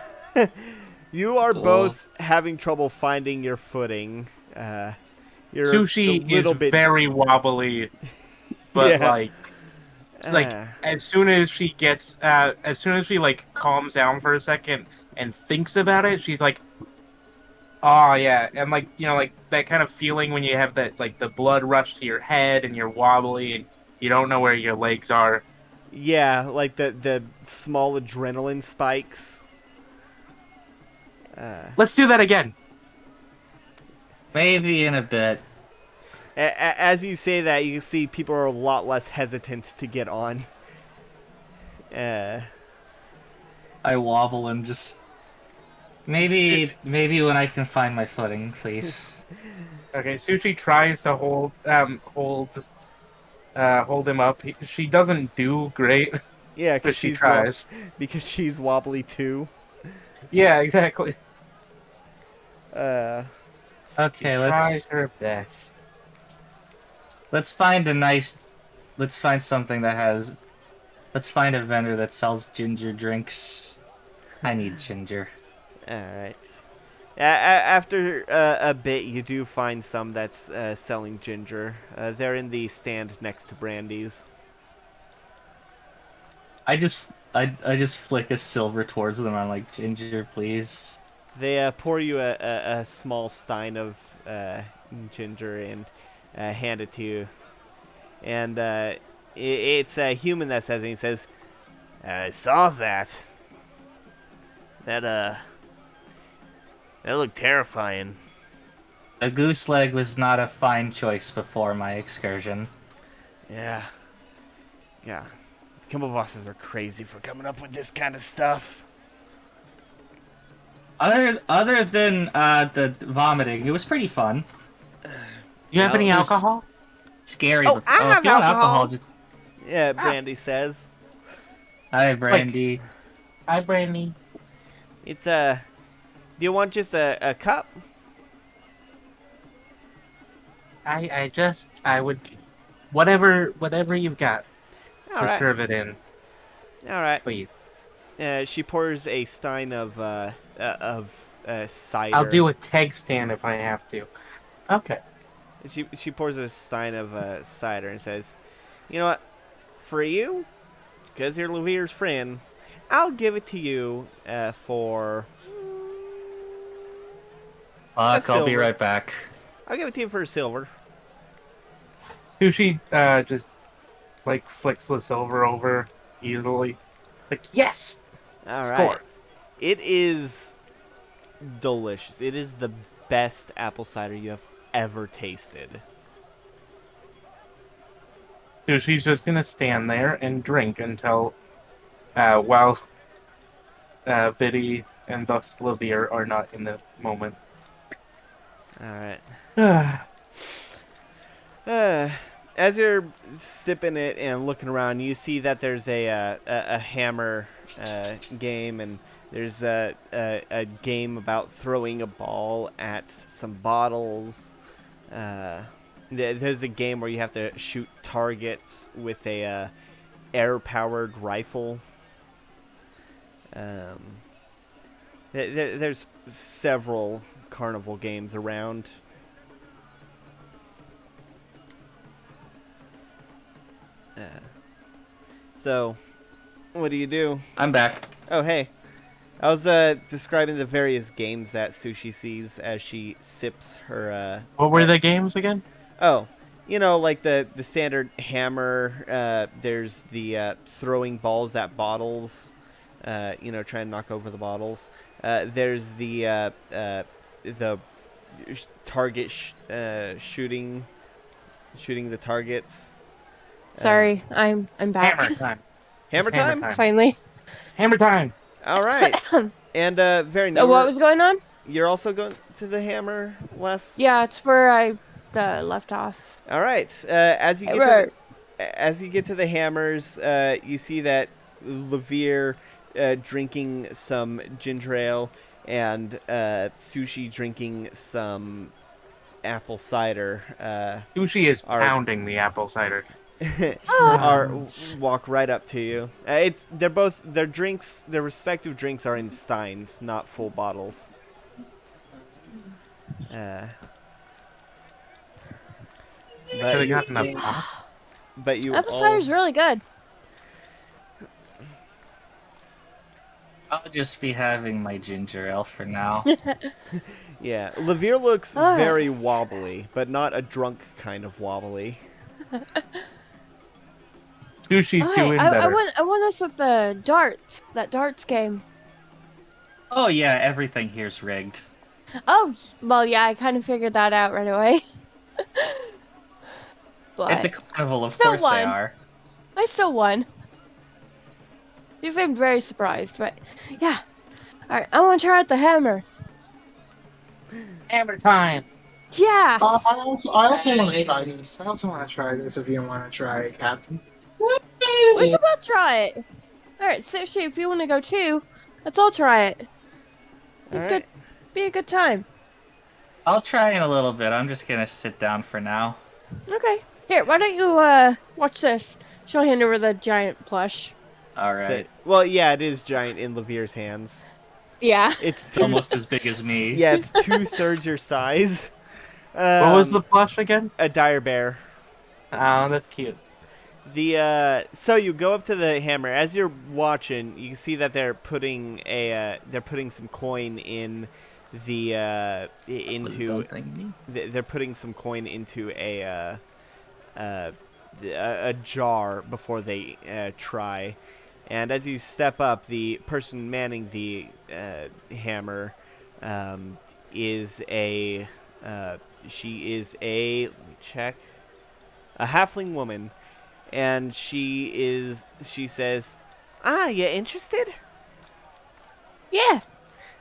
You are Oh. both having trouble finding your footing. You're Sushi a little is bit very wobbly, but Yeah. like as soon as she gets, as soon as she like calms down for a second and thinks about it, she's like, "Oh yeah," and like like that kind of feeling when you have that like the blood rush to your head and you're wobbly and you don't know where your legs are. Yeah, like the small adrenaline spikes. Let's do that again. Maybe in a bit. As you say that, you see people are a lot less hesitant to get on. I wobble and just... Maybe when I can find my footing, please. Okay, Sushi tries to hold him up. She doesn't do great, Yeah, but because she tries. because she's wobbly too. Yeah, exactly. Uh, Okay, Tries her best. let's find something that has... Let's find a vendor that sells ginger drinks. I need ginger. all right. After a bit, you do find some that's selling ginger. They're in the stand next to Brandy's. I just flick a silver towards them. I'm like, ginger, please. They pour you a small stein of ginger and hand it to you. And it's a human that says it. He says, "I saw that. That looked terrifying." A goose leg was not a fine choice before my excursion. Yeah. Yeah. Kimball bosses are crazy for coming up with this kind of stuff. Other than the vomiting, it was pretty fun. You have know, any it was- alcohol? Scary. Oh, I have if you want alcohol. just Yeah, Brandy says. hi, Brandy. Hi, Brandy. It's do you want just a cup? I would, whatever you've got All to right. serve it in, All right. please. She pours a stein of cider. I'll do a keg stand if I have to. Okay. She pours a stein of cider and says, "You know what? For you, because you're Levere's friend, I'll give it to you for Fuck, I'll be silver. right back. I'll give it to you for a silver. Sushi just like flicks the silver over easily. It's like, yes! All right. Score. It is delicious. It is the best apple cider you have ever tasted. Sushi's just gonna stand there and drink until, while Biddy and thus Lavir are not in the moment. All right. Ah, As you're sipping it and looking around, you see that there's a hammer game, and there's a game about throwing a ball at some bottles. There's a game where you have to shoot targets with a air-powered rifle. There's several carnival games around. So, what do you do? I'm back. Oh, hey. I was describing the various games that Sushi sees as she sips her. what were the games again? Oh, like the standard hammer. There's the throwing balls at bottles. Trying to knock over the bottles. There's the target shooting the targets. Sorry, I'm back. Hammer time. Hammer time? Finally. Hammer time. All right. And very So what was going on? You're also going to the hammer, Les? Yeah, it's where I left off. All right. As you get to the hammers, you see that Lavir drinking some ginger ale and Sushi drinking some apple cider. Sushi is Are- pounding the apple cider. Walk right up to you. Their drinks, their respective drinks are in steins, not full bottles. Could But have you, gotten a pop. but you Apple all, cider's really good. I'll just be having my ginger ale for now. yeah. Lavir looks Ah. very wobbly, but not a drunk kind of wobbly. Sushi's Oh, doing hey, I better. want us with the darts. That darts game. Oh yeah, everything here's rigged. Oh, well, yeah, I kind of figured that out right away. But It's a carnival, of Still course they won. are. I still won. You seemed very surprised, but yeah. Alright, I want to try out the hammer. Hammer time. Yeah! I also want to try this. I also want to try this if you want to try it, Captain. We can both try it. Alright, Sushi, if you want to go too, let's all try it. All It right. could be a good time. I'll try in a little bit. I'm just gonna sit down for now. Okay. Here, why don't you, watch this? She'll hand over the giant plush. Alright. Well, yeah, it is giant in Lavir's hands. Yeah. It's It's almost as big as me. Yeah, it's 2/3 your size. What was the plush again? a dire bear? Oh, that's cute. So you go up to the hammer. As you're watching, you can see that they're putting some coin in the into Don't thank me. they're putting some coin into a jar before they try. And as you step up, the person manning the hammer is she is let me check, a halfling woman, and she says, "Ah, you interested? Yeah.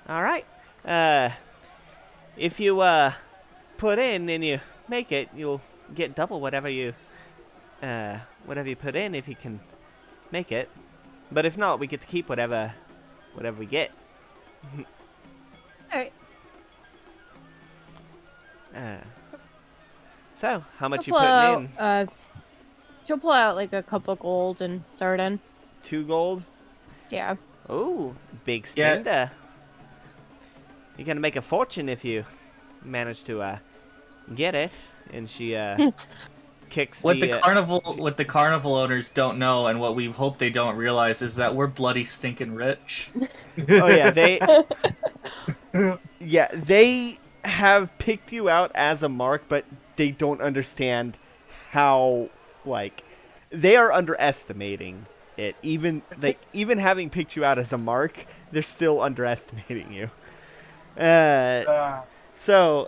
All right. If you put in and you make it, you'll get double whatever you put in if you can make it. But if not, we get to keep whatever we get." Alright. So, how much you putting in? She'll pull out like a couple gold and throw it in. 2 gold? Yeah. Ooh, big Yeah. spender. You're gonna make a fortune if you manage to get it. And she kicks What the carnival owners don't know, and what we hope they don't realize, is that we're bloody stinking rich. Oh yeah, they have picked you out as a mark, but they don't understand how, like, they are underestimating it. Even having picked you out as a mark, they're still underestimating you. Uh, Uh, so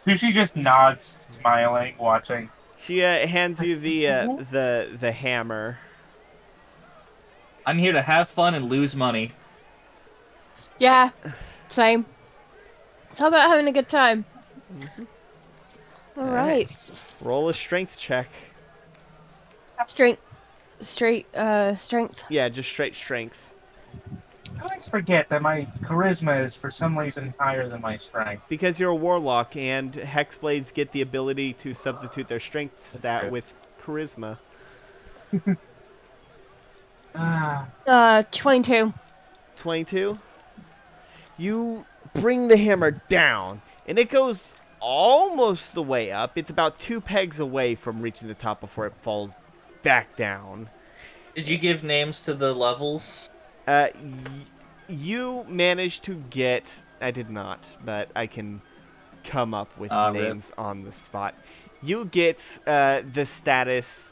Sushi just nods, smiling, watching. she hands you the hammer. I'm here to have fun and lose money. Yeah, same. It's all about having a good time. All All right. Roll a strength check. Strength. Strength. Yeah, just straight strength. I always forget that my charisma is for some reason higher than my strength. Because you're a warlock, and hexblades get the ability to substitute their strength stat true. with charisma. 22. 22. You bring the hammer down, and it goes almost the way up. It's about 2 pegs away from reaching the top before it falls back down. Did you give names to the levels? You managed to get... I did not, but I can come up with Rip. names on the spot. You get the status...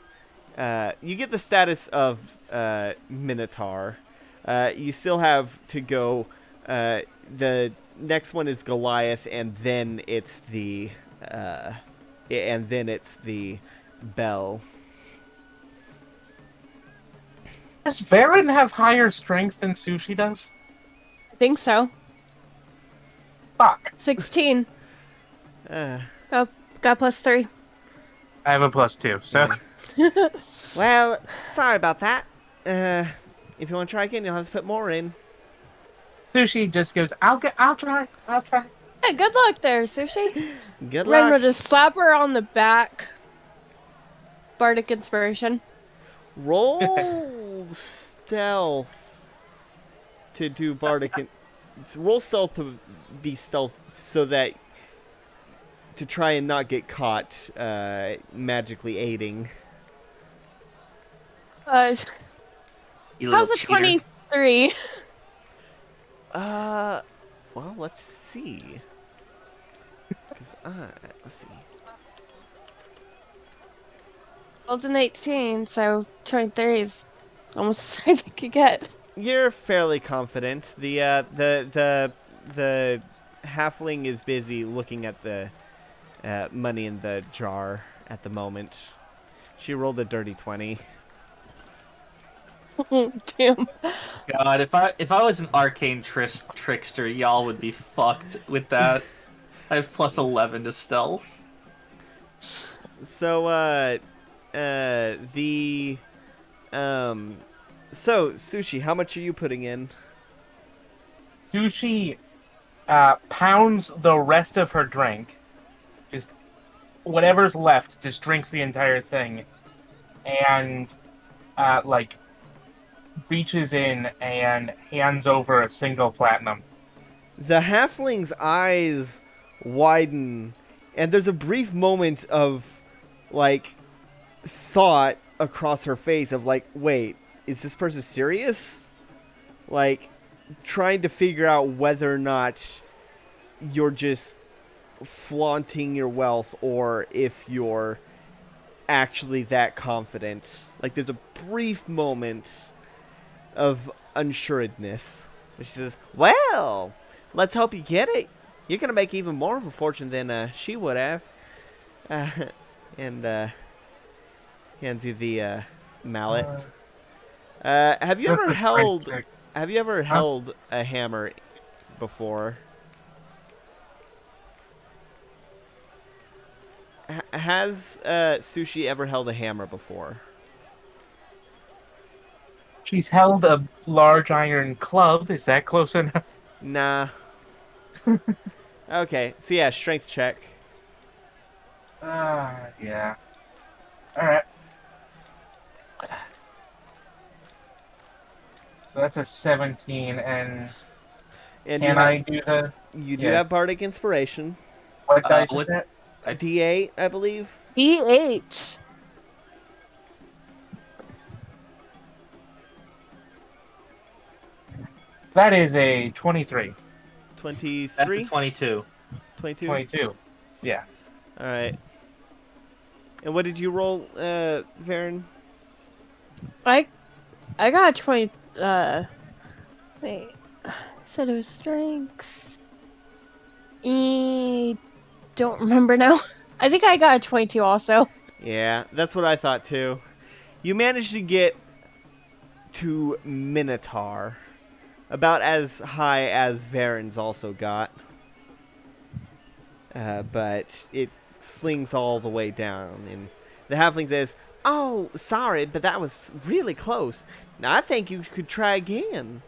you get the status of Minotaur. You still have to go... the next one is Goliath, and then it's the... Bell. Does Varen have higher strength than Sushi does? I think so. Fuck. 16. Uh, Got +3. I have a +2, so... well, sorry about that. If you want to try again, you'll have to put more in. Sushi just goes, I'll try. Hey, good luck there, Sushi. Good Ren will luck. just slap her on the back. Bardic inspiration. Roll stealth to do bardic. Roll stealth to be stealth so that to try and not get caught magically aiding. You How's little a cheater. 23? Well, let's see. Cause let's see. Well, it's an 18, so 23 is almost as I could get. You're fairly confident. The halfling is busy looking at the money in the jar at the moment. She rolled a dirty 20. Damn. God, if I was an arcane trickster, y'all would be fucked with that. I have +11 to stealth. So so Sushi, how much are you putting in? Sushi pounds the rest of her drink. Just whatever's left, just drinks the entire thing. And, reaches in and hands over a single platinum. The halfling's eyes widen, and there's a brief moment of, like, thought across her face of, like, wait, is this person serious? Like, trying to figure out whether or not you're just flaunting your wealth or if you're actually that confident. Like, there's a brief moment of unsuredness. She says, well, let's hope you get it. You're going to make even more of a fortune than she would have. And hands you the mallet. Have you ever held a hammer before? Has Sushi ever held a hammer before? She's held a large iron club. Is that close enough? Nah. Okay, so yeah, strength check. Yeah. Alright. So that's a 17, and And can I do the... you do yeah. have bardic inspiration. What dice what- is that? A D8, I believe. D8. That is a 23. 23. That's a 22. 22? 22. Yeah. All right. And what did you roll, Varen? I got 20. Wait. I said it was strength. Don't remember now. I think I got a 22 also. Yeah, that's what I thought too. You managed to get to Minotaur, about as high as Varen's also got. But it slings all the way down, and the halfling says, "Oh, sorry, but that was really close. Now I think you could try again."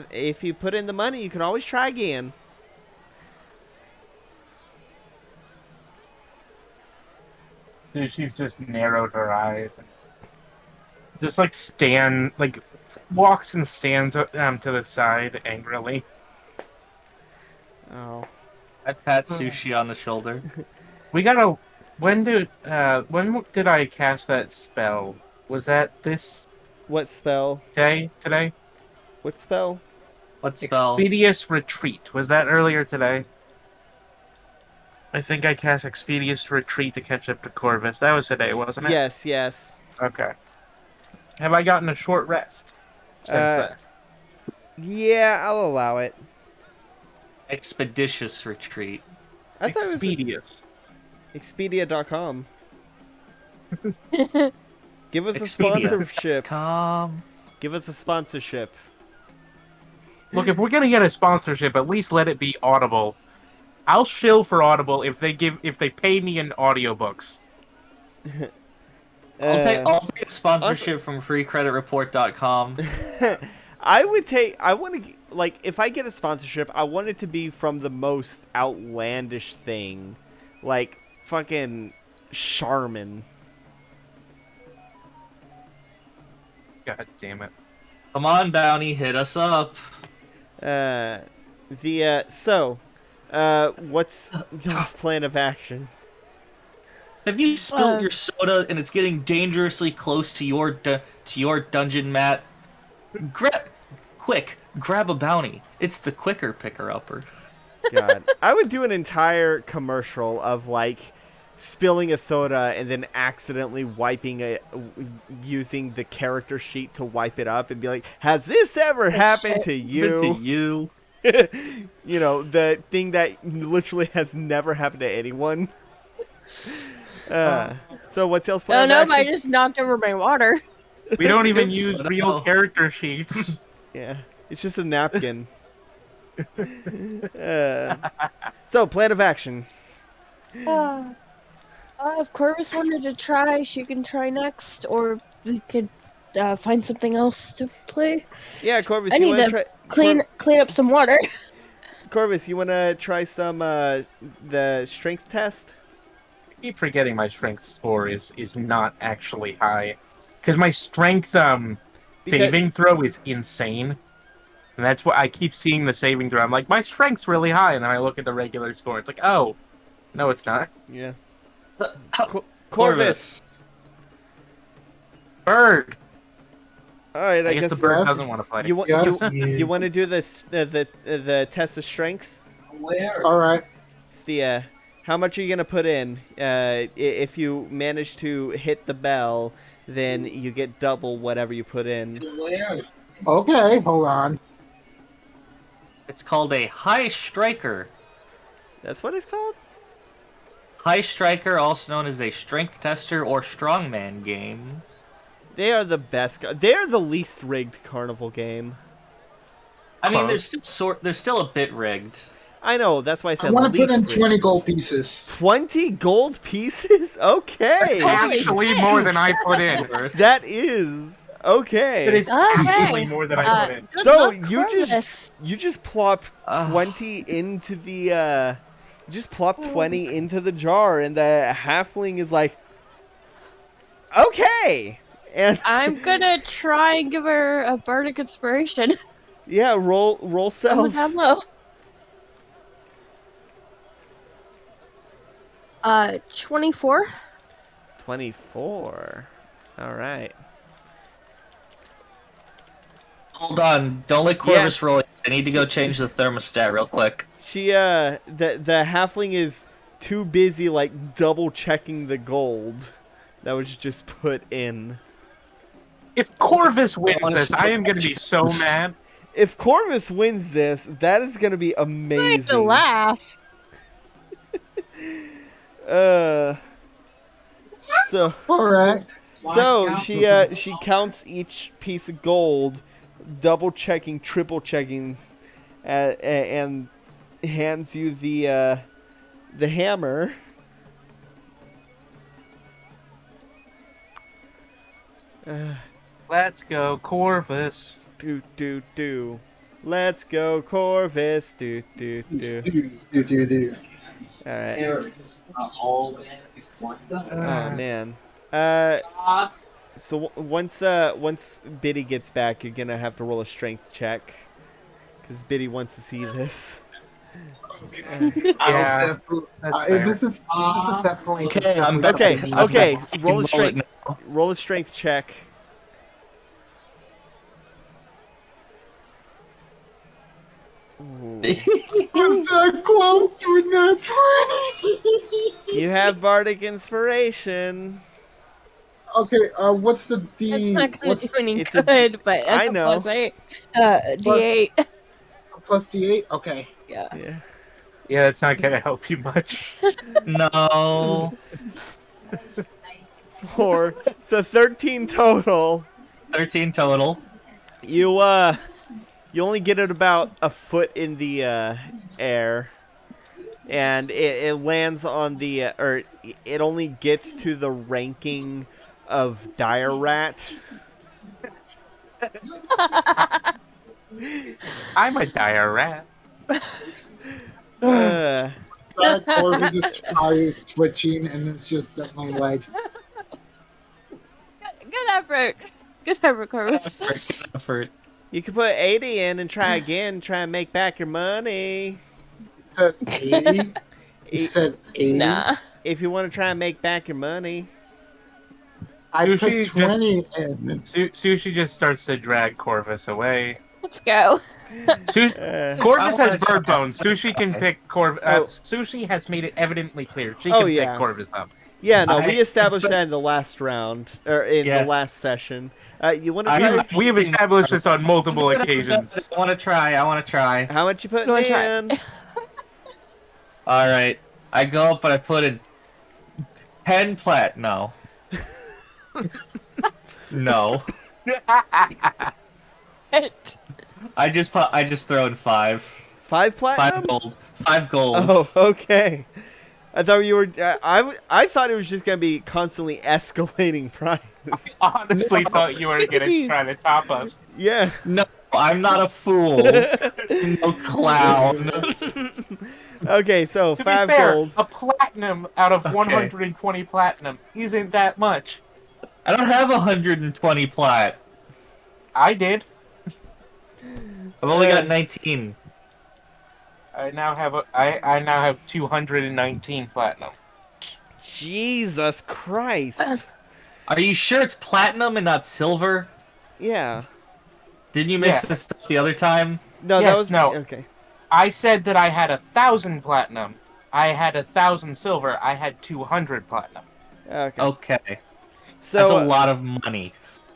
If you put in the money, you can always try again. Dude, she's just narrowed her eyes and just walks and stands to the side angrily. Oh. I pat Sushi on the shoulder. We gotta. When did I cast that spell? Was that this What spell? day? Today? What spell? What spell? Expedious Retreat. Was that earlier today? I think I cast Expedious Retreat to catch up to Corvus. That was today, wasn't it? Yes, yes. Okay. Have I gotten a short rest since then? Yeah, I'll allow it. Expeditious retreat. I thought it was Expedious. Expedia.com. Give us a Expedia. sponsorship. Come. Give us a sponsorship. Look, if we're gonna get a sponsorship, at least let it be Audible. I'll shill for Audible if they pay me in audiobooks. I'll take a sponsorship from freecreditreport.com. I want to, like, if I get a sponsorship, I want it to be from the most outlandish thing. Like, fucking Charmin. God damn it. Come on, Bounty, hit us up. What's Joe's plan of action? Have you spilled your soda and it's getting dangerously close to your dungeon, Matt? Grab a bounty. It's the quicker picker-upper. God, I would do an entire commercial of, like, spilling a soda and then accidentally wiping it, using the character sheet to wipe it up and be like, "Has this ever happened to you?" You know, the thing that literally has never happened to anyone. So what's else plan? Oh no, I just knocked over my water. We don't even use Oops. real character sheets. Yeah, it's just a napkin. So plan of action. If Corvus wanted to try, she can try next, or we could find something else to play. Yeah, Corvus, I you need want to to try? clean up some water. Corvus, you want to try some the strength test? I keep forgetting my strength score is not actually high. Because my strength saving throw is insane. And that's what I keep seeing the saving throw. I'm like, my strength's really high, and then I look at the regular score. It's like, oh, no, it's not. Yeah. Corvus. Bird. All right, I guess guess the bird Yes. doesn't want to play. you want Yes. you want to do this the test of strength? All right. It's the how much are you gonna put in? If you manage to hit the bell, then you get double whatever you put in. Okay, hold on. It's called a high striker. That's what it's called? High striker, also known as a strength tester or strongman game. They are the best. They are the least rigged carnival game. I mean, Close. they're still a bit rigged. I know. That's why I said I want to put in least 20 rigged. gold pieces. 20 gold pieces? Okay. Holy Actually, shit. more than I put in. That is okay. It is Okay. actually more than I put in. Good So luck, Corvus. you just plop 20 into the you just plop 20 into the jar, and the halfling is like, okay, and I'm gonna try and give her a bardic inspiration. yeah, roll Oh, self. down low. 24. 24. All right. hold on. Don't let Corvus roll it. I need to go change the thermostat real quick. The halfling is too busy like double checking the gold that was just put in. If Corvus wins wanna this, see I am going to be so mad. If Corvus wins this, that is gonna be I to amazing. laugh. So Alright. she counts each piece of gold, double checking, triple checking, and hands you the hammer. Let's go, Corvus. Do. Let's go, Corvus. Do. Do. Alright. Oh man. So once Biddy gets back, you're gonna have to roll a strength check, because Biddy wants to see this. Yeah, that's fair. This is definitely Okay, I'm back. Okay. You Roll a can strength. it now. Roll a strength check. Ooh. was that close to a nat 20. You have bardic inspiration. Okay, what's the That's not gonna what's do any it's a- good, but I that's a know. plus 8. D8. plus D8? Okay. Yeah. Yeah. Yeah, that's not going to help you much. No. 4. So 13 total. 13 total. You only get it about a foot in the air, and it lands on the or it only gets to the ranking of dire rat. I'm a dire rat. Corvus' eye is twitching, and it's just at my leg. Good effort. Good effort, Corvus. Effort. You can put 80 in and try again. Try and make back your money. You said 80? You said 80? Nah. If you want to try and make back your money. I put Sushi 20 in. Sushi just starts to drag Corvus away. Let's go. Corvus I has wanna bird try. bones. Sushi can pick Corvus. Oh. Sushi has made it evidently clear. She Oh, can yeah. pick Corvus up. Yeah, no, I- we established that in the last round, or in Yeah. the last session. You want to I- try? We have established this on multiple occasions. I want to try. How much you putting You wanna try? in? All right. I go up and I put in 10 plat. No. No. I just throw in 5. 5 platinum? 5 gold. 5 gold. Oh, okay. I thought you were. I thought it was just gonna be constantly escalating price. Honestly, thought you were gonna try to top us. Yeah. No, I'm not a fool. No clown. Okay, so To 5 be fair, gold. a platinum out of Okay. 120 platinum isn't that much. I don't have 120 plat. I did. I've only got 19. I now have 219 platinum. Jesus Christ. Are you sure it's platinum and not silver? Yeah. Didn't you mix Yeah. this up the other time? No, that Yes, was no. okay. I said that I had 1,000 platinum. I had 1,000 silver. I had 200 platinum. Okay. Okay. So That's a lot of money.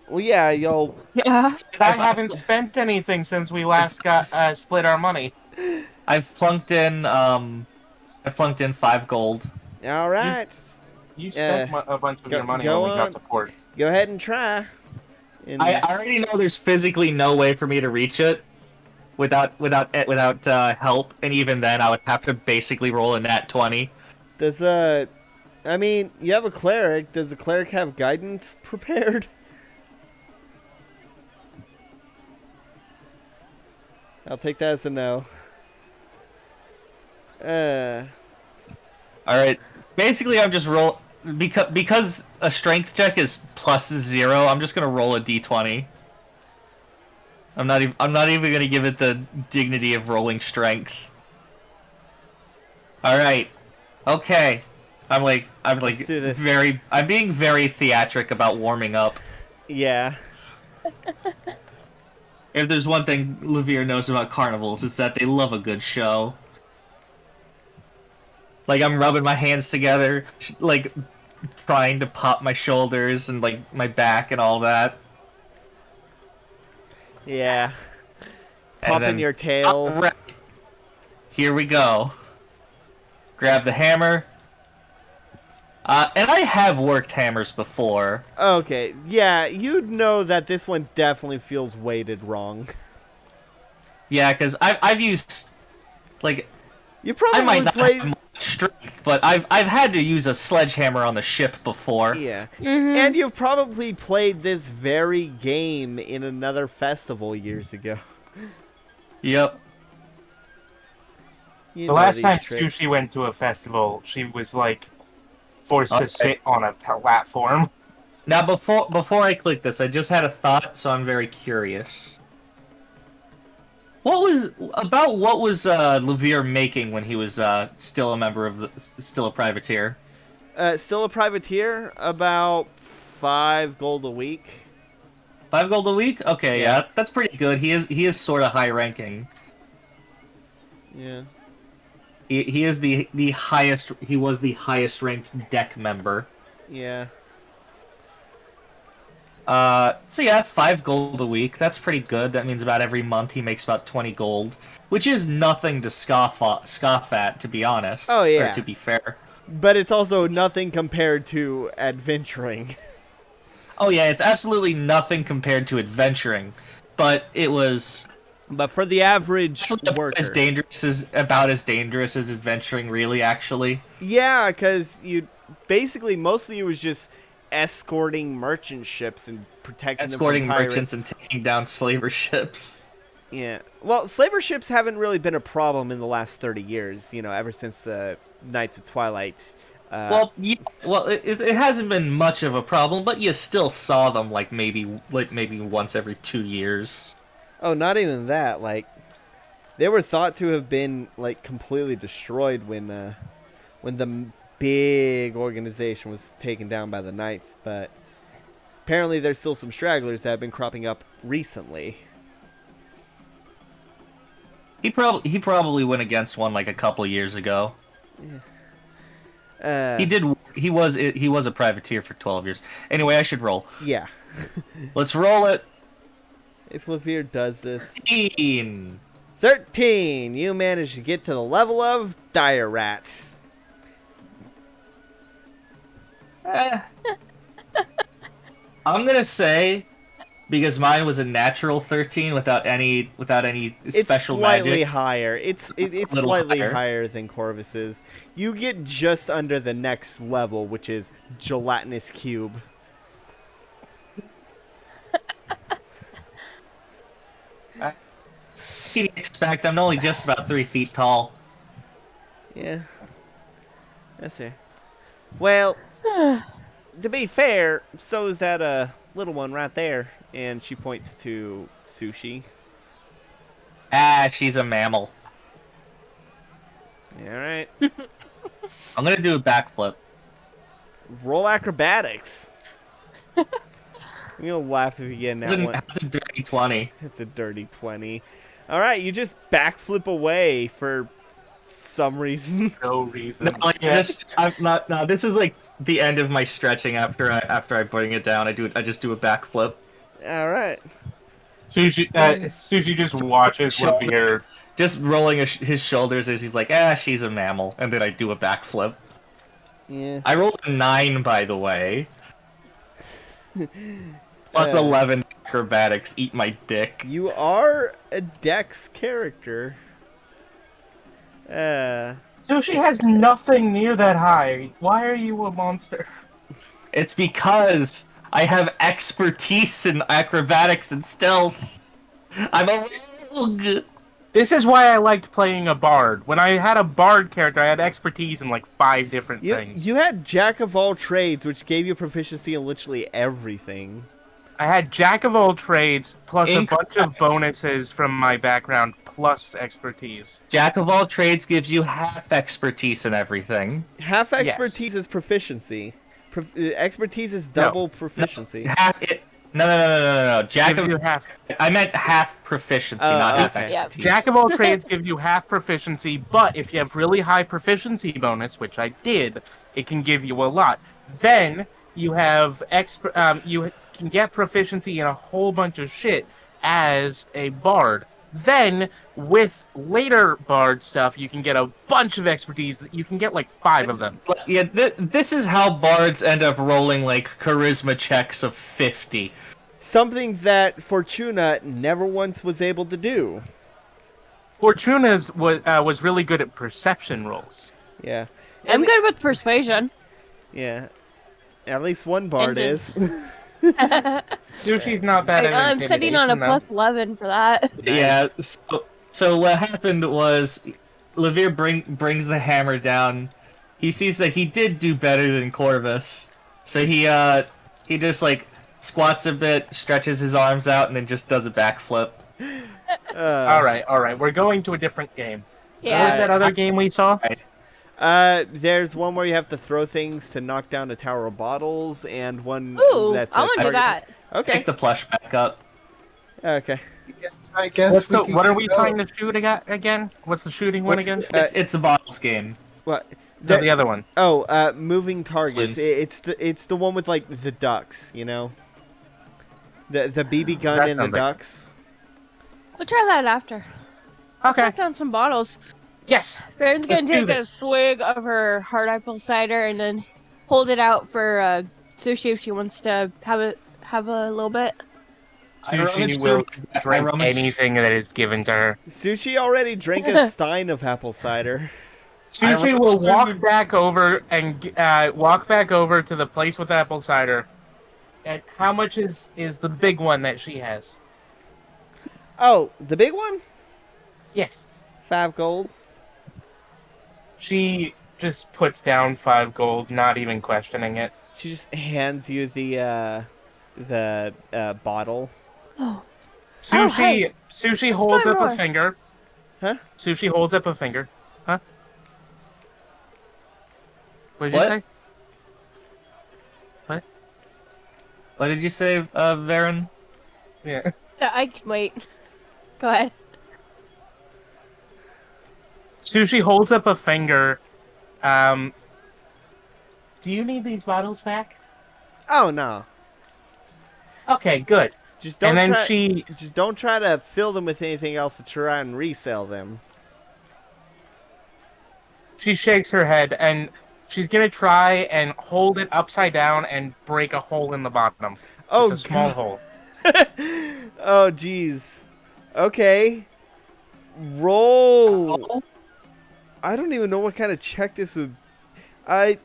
well, yeah, y'all. Yeah. I haven't spent anything since we last got split our money. I've plunked in 5 gold. All right. You spent a bunch of your money when we got to port. Go ahead and try. And I already know there's physically no way for me to reach it without help, and even then I would have to basically roll a nat 20. does I mean, you have a cleric. Does the cleric have guidance prepared? I'll take that as a no. All right. Basically, I'm just roll because a strength check is +0. I'm just gonna roll a d20. I'm not even gonna give it the dignity of rolling strength. All right. Okay. I'm Let's do this. I'm being very theatric about warming up. Yeah. if there's one thing Levere knows about carnivals, it's that they love a good show. Like, I'm rubbing my hands together, like, trying to pop my shoulders and, like, my back and all that. Yeah. And Popping then, your tail. alright, here we go. Grab the hammer. And I have worked hammers before. Okay, yeah, you'd know that this one definitely feels weighted wrong. Yeah, because I've used, like, You I probably might not played. have much strength, but I've had to use a sledgehammer on the ship before. Yeah, Mhm. and you've probably played this very game in another festival years ago. Yep. You The know last these time tricks. Sushi went to a festival, she was like forced Okay. to sit on a platform. Now, before I click this, I just had a thought, so I'm very curious. What was Levere making when he was still a member of still a privateer? Still a privateer, about 5 gold a week. 5 gold a week? Okay, Yeah. yeah, that's pretty good. He is sort of high ranking. Yeah. He is the highest. He was the highest ranked deck member. Yeah. So yeah, 5 gold a week. That's pretty good. That means about every month he makes about 20 gold, which is nothing to scoff at, to be honest. Oh, yeah. Or to be fair. But it's also nothing compared to adventuring. Oh yeah, it's absolutely nothing compared to adventuring, but it was But for the average worker. about as dangerous as adventuring, really. Actually, Yeah, because you basically mostly it was just escorting merchant ships and protecting escorting them from pirates. merchants and taking down slaver ships. Yeah. Well, slaver ships haven't really been a problem in the last 30 years, you know, ever since the Knights of Twilight. It hasn't been much of a problem, but you still saw them like maybe once every 2 years. Oh, not even that. Like, they were thought to have been, like, completely destroyed when the big organization was taken down by the Knights, but apparently there's still some stragglers that have been cropping up recently. He probably went against one like a couple years ago. He was a privateer for 12 years. Anyway, I should roll. Yeah. Let's roll it. If Levere does this... 13. 13! You managed to get to the level of Dire Rat. I'm gonna say, because mine was a natural 13 without any special It's slightly magic. higher. It's little slightly higher. higher than Corvus's. You get just under the next level, which is Gelatinous Cube. You'd expect I'm only just about 3 feet tall. Yeah. That's fair. Well, to be fair, so is that little one right there. And she points to Sushi. Ah, she's a mammal. Alright. I'm gonna do a backflip. Roll acrobatics. I'm gonna laugh if you get in that one. That's a dirty 20. It's a dirty 20. Alright, you just backflip away for some reason. No reason. No, like, Yeah. I'm not. No, this is like the end of my stretching after I bring it down. I just do a backflip. Alright. Sushi just watches Shoulder. Levere. Just rolling his shoulders as he's like, ah, she's a mammal, and then I do a backflip. Yeah. I rolled a 9, by the way. Plus 11 acrobatics. Eat my dick. You are a Dex character. Sushi has nothing near that high. Why are you a monster? It's because I have expertise in acrobatics and stealth. I'm a rogue. This is why I liked playing a bard. When I had a bard character, I had expertise in like 5 different things. You had Jack of all trades, which gave you proficiency in literally everything. I had jack of all trades plus a bunch of Incorrect. bonuses from my background plus expertise. Jack of all trades gives you half expertise in everything. Half expertise is proficiency. Expertise is double proficiency. No. Jack Gives of you half. I meant half proficiency, not half okay. Yeah. expertise. Jack of all trades give you half proficiency, but if you have really high proficiency bonus, which I did, it can give you a lot. Then you have you can get proficiency in a whole bunch of shit as a bard. Then with later bard stuff, you can get a bunch of expertise. You can get like 5 of them. Yeah, this is how bards end up rolling like charisma checks of 50. Something that Fortuna never once was able to do. Fortuna's was really good at perception rolls. Yeah. I'm good with persuasion. Yeah. At least one bard is. Sushi's not bad at I'm sitting on a intimidation, though. plus 11 for that. Yeah. So what happened was, Levere brings the hammer down. He sees that he did do better than Corvus, so he just like squats a bit, stretches his arms out, and then just does a backflip. All right. We're going to a different game. What was Yeah. that other game we saw? There's one where you have to throw things to knock down a tower of bottles, and one Ooh, that's I want to do that. Okay. Pick the plush back up. Okay. I guess What are we go. trying to shoot again? What's the shooting one again? It's the bottles game. What? No, the other one. Oh, moving targets. Balloons. It's the one with like the ducks, you know. The BB gun That and the sounds like- ducks. We'll try that after. Let's Okay. knock down some bottles. Yes. Farron's gonna Let's do take a this. swig of her hard apple cider and then hold it out for Sushi if she wants to have a little bit. Sushi will drink rummage- anything that is given to her. Sushi already drank a stein of apple cider. Sushi will walk back over to the place with apple cider. And how much is the big one that she has? Oh, the big one? Yes. 5 gold. She just puts down 5 gold, not even questioning it. She just hands you the bottle. Oh, Sushi hey. Sushi Let's holds buy up more. a finger. Huh? Sushi holds up a finger. Huh? What did you What? say? What did you say, Varen? Yeah. yeah, I can wait. Go ahead. Sushi holds up a finger. Do you need these bottles back? Oh no. Okay, good. Just don't And then try, just don't try to fill them with anything else to try and resell them. She shakes her head and she's gonna try and hold it upside down and break a hole in the bottom. Oh, Just a small God. hole. Oh jeez. Okay. Roll. Oh, I don't even know what kind of check this would. I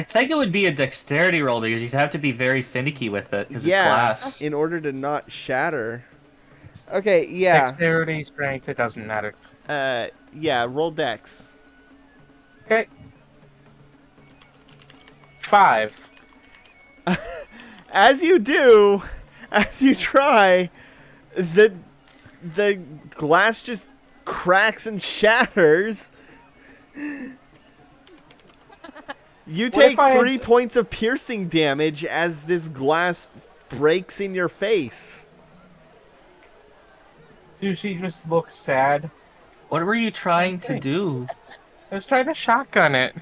think it would be a dexterity roll because you'd have to be very finicky with it because yeah. it's glass. In order to not shatter. Okay. Yeah. Dexterity, strength, it doesn't matter. Yeah. Roll dex. Okay. 5. As you do, as you try, the glass just cracks and shatters. You What take if I had- 3 points of piercing damage as this glass breaks in your face. Sushi just looks sad. What were you trying to do? I was trying to shotgun it.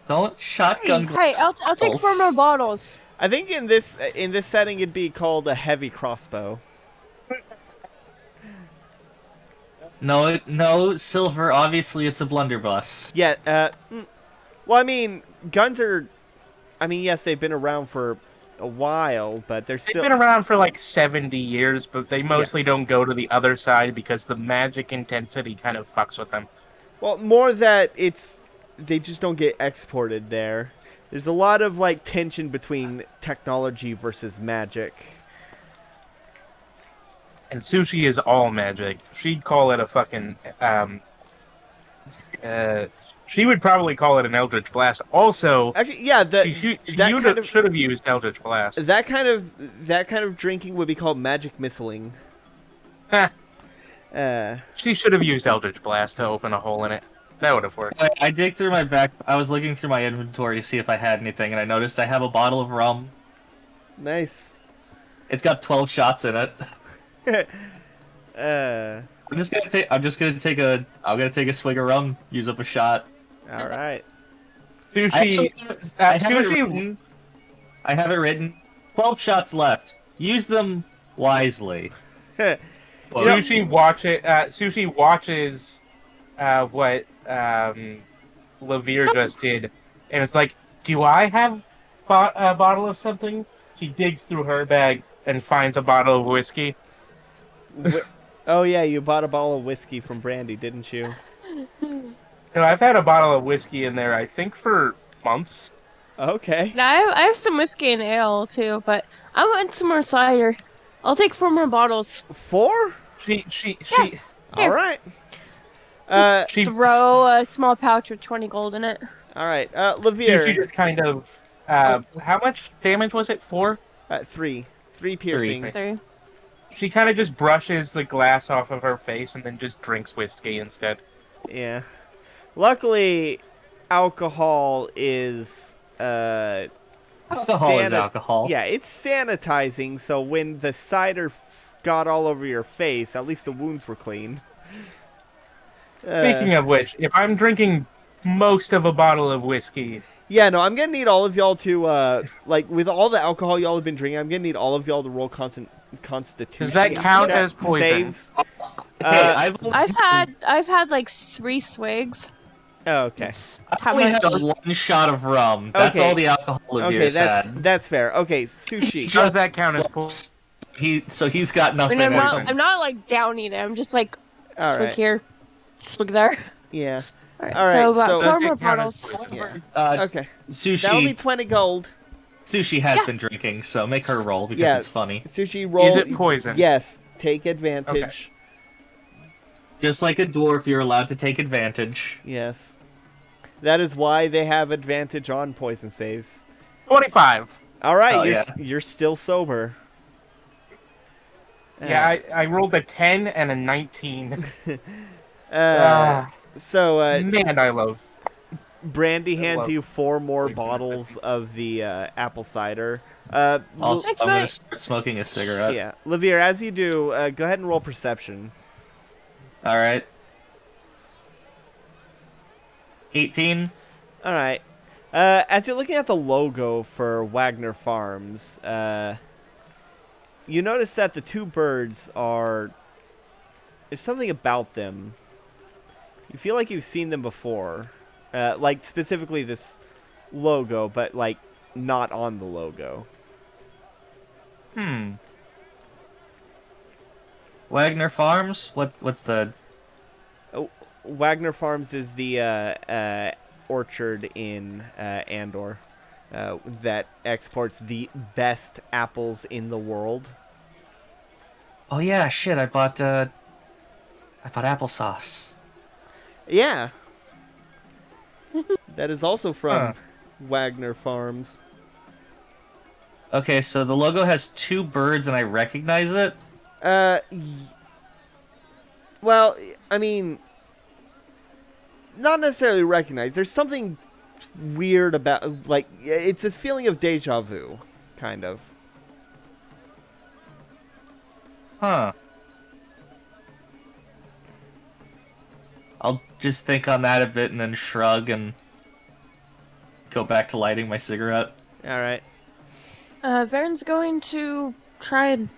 Don't shotgun Hey, glass I'll take 4 bottles. more bottles. I think in this setting it'd be called a heavy crossbow. No, Silver. Obviously, it's a blunderbuss. Yeah. Well, I mean, guns are. I mean, yes, they've been around for a while, but they're They've still. been around for like 70 years, but they mostly don't go to the other side because the magic intensity kind of fucks with them. Well, more that they just don't get exported there. There's a lot of like tension between technology versus magic. And sushi is all magic. She'd call it a fucking she would probably call it an Eldritch Blast. Also, Actually, yeah, she that kind of should have used Eldritch Blast. that kind of drinking would be called magic missiling. Heh, Uh, she should have used Eldritch Blast to open a hole in it. That would have worked. I dig through my back. I was looking through my inventory to see if I had anything, and I noticed I have a bottle of rum. Nice. It's got 12 shots in it. uh, I'm just gonna take. I'm gonna take a swig of rum. Use up a shot. all right. Sushi. I have it Sushi. written. I have it written. 12 shots left. Use them wisely. Sushi watches what Levere just did, and it's like, do I have a bottle of something? She digs through her bag and finds a bottle of whiskey. Oh yeah, you bought a bottle of whiskey from Brandy, didn't you? And I've had a bottle of whiskey in there, I think, for months. Okay. Now I have some whiskey and ale too, but I want some more cider. I'll take 4 more bottles. 4? She All right. she Throw a small pouch with 20 gold in it. All right. she Levere. just kind of how much damage was it? 4? 3. 3 piercing. 3. She kind of just brushes the glass off of her face and then just drinks whiskey instead. Yeah. Luckily, alcohol is Alcohol is alcohol. Yeah, it's sanitizing. So when the cider got all over your face, at least the wounds were clean. Speaking of which, if I'm drinking most of a bottle of whiskey, Yeah, no, I'm gonna need all of y'all to like with all the alcohol y'all have been drinking. I'm gonna need all of y'all to roll constitution. does that count check as poison? saves. I've had like 3 swigs. Oh, okay. That's I how only had much. 1 shot of rum. That's Okay. all the alcohol Okay, Levere's had. that's fair. Okay, sushi. Does that count as poison? He's got I nothing. mean, with him. I'm not like downing it. I'm just like All swig right. here, swig there. Yeah. Alright, All right, so about so- 4 Does more it count as bottles. poison? Yeah. Okay. Sushi. That'll be 20 gold. Sushi has Yeah. been drinking, so make her roll because Yeah. it's funny. Sushi roll. Is it poison? Yes. Take advantage. Just like a dwarf, you're allowed to take advantage. Yes. That is why they have advantage on poison saves. 25. All right, Oh, you're still sober. Yeah, I rolled a 10 and a 19. So Man, I love. Brandy hands love you 4 more poison bottles medicines. of the apple cider. Also, Next I'm gonna night. start smoking a cigarette. Yeah, Levere, as you do, go ahead and roll perception. All right. 18. All right. As you're looking at the logo for Wagner Farms, you notice that the 2 birds are. There's something about them. You feel like you've seen them before, like specifically this logo, but like not on the logo. Wagner Farms? What's the... Wagner Farms is the orchard in Andor that exports the best apples in the world. Oh yeah, shit, I bought applesauce. Yeah. That is also from Huh. Wagner Farms. Okay, so the logo has 2 birds and I recognize it? Well, I mean, not necessarily recognized. There's something weird about, like, it's a feeling of deja vu, kind of. Huh. I'll just think on that a bit and then shrug and go back to lighting my cigarette. All right. Vern's going to try and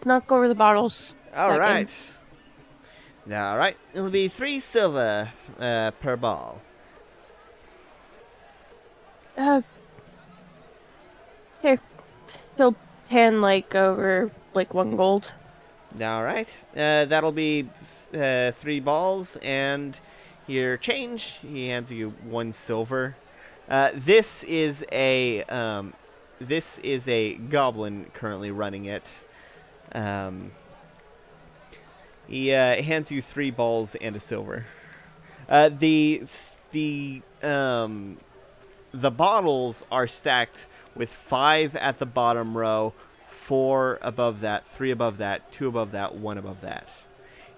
knock over the bottles. All Second. right. All right. It'll be 3 silver per ball. Here. He'll hand like over like 1 gold. All right. That'll be 3 balls and your change. He hands you 1 silver. This is a goblin currently running it. He hands you 3 balls and a silver. The bottles are stacked with 5 at the bottom row, 4 above that, 3 above that, 2 above that, 1 above that.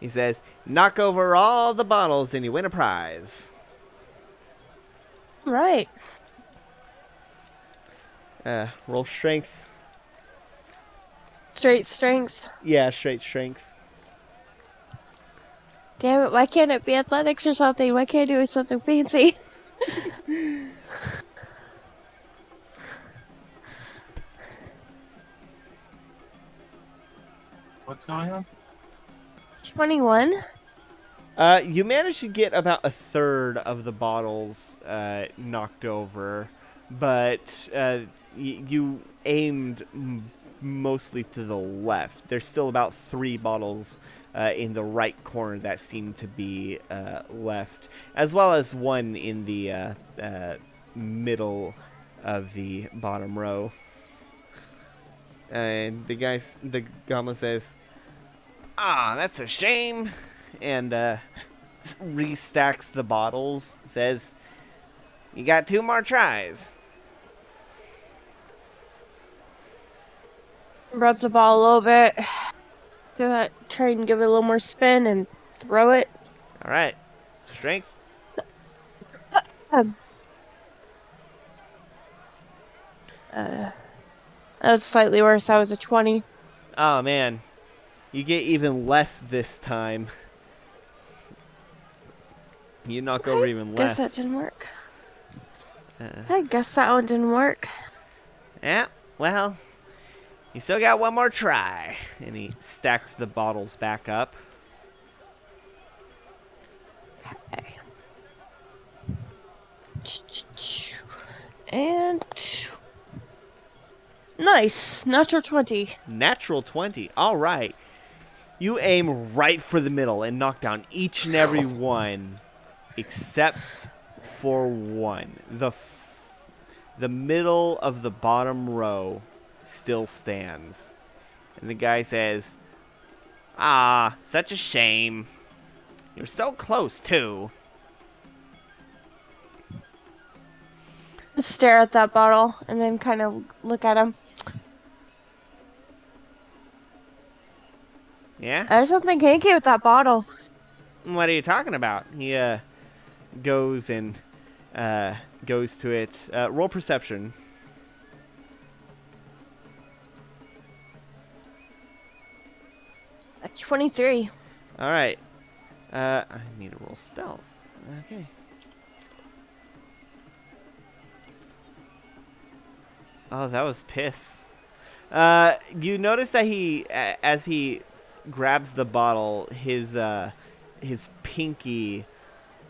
He says, "Knock over all the bottles and you win a prize." Right. Roll strength. Straight strength. Yeah, straight strength. Damn it, why can't it be athletics or something? Why can't I do something fancy? What's going on? 21? You managed to get about a third of the bottles knocked over, but you aimed mostly to the left. There's still about 3 bottles in the right corner that seem to be left, as well as one in the middle of the bottom row. And the goblin says, "Ah, that's a shame," and restacks the bottles. Says, "You got 2 more tries." Rub the ball a little bit. Do that. Try and give it a little more spin and throw it. All right, strength. Um, that was slightly worse. That was a 20. Oh man, you get even less this time. You knock over even Guess that less. didn't work. Uh, I guess that one didn't work. yeah, well, you still got 1 more try. And he stacks the bottles back up. Okay. And nice. Natural 20. Natural 20. All right. You aim right for the middle and knock down each and every one except for one. The middle of the bottom row still stands. And the guy says, "Ah, such a shame. You're so close, too." Stare at that bottle and then kind of look at him. Yeah? There's something kinky with that bottle. What are you talking about? He goes and goes to it. Roll perception. A 23. All right. I need to roll stealth. Okay. Oh, that was piss. You notice that as he grabs the bottle, his pinky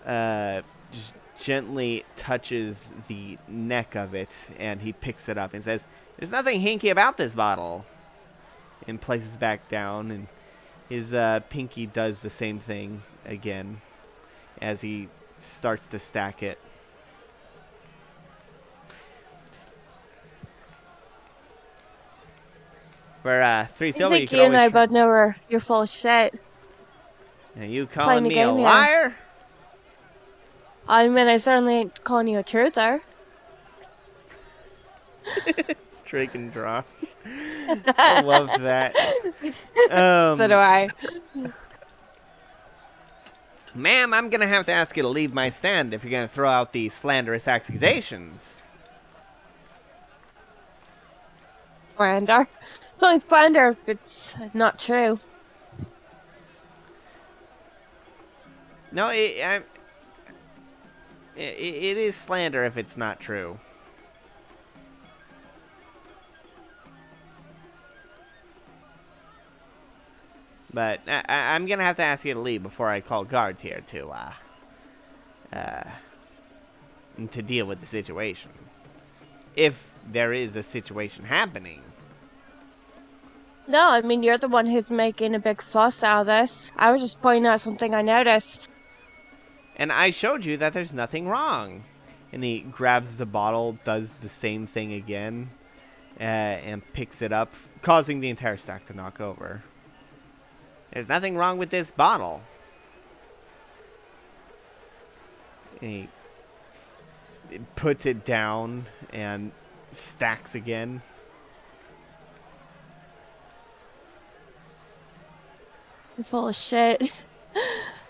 just gently touches the neck of it, and he picks it up and says, "There's nothing hinky about this bottle," and places it back down, and his pinky does the same thing again as he starts to stack it. For 3 I silver, you think can you and I always. both know you're full of shit. Are you Playing calling the me a game here. liar? I mean, I certainly ain't calling you a truther. Drake and drop. I love that. So do I. Ma'am, I'm gonna have to ask you to leave my stand if you're gonna throw out these slanderous accusations. Slander. It's only slander if it's not true. No, it is slander if it's not true. But I'm gonna have to ask you to leave before I call guards here to deal with the situation. If there is a situation happening. No, I mean, you're the one who's making a big fuss out of this. I was just pointing out something I noticed. And I showed you that there's nothing wrong. And he grabs the bottle, does the same thing again, and picks it up, causing the entire stack to knock over. There's nothing wrong with this bottle. And he puts it down and stacks again. You're full of shit.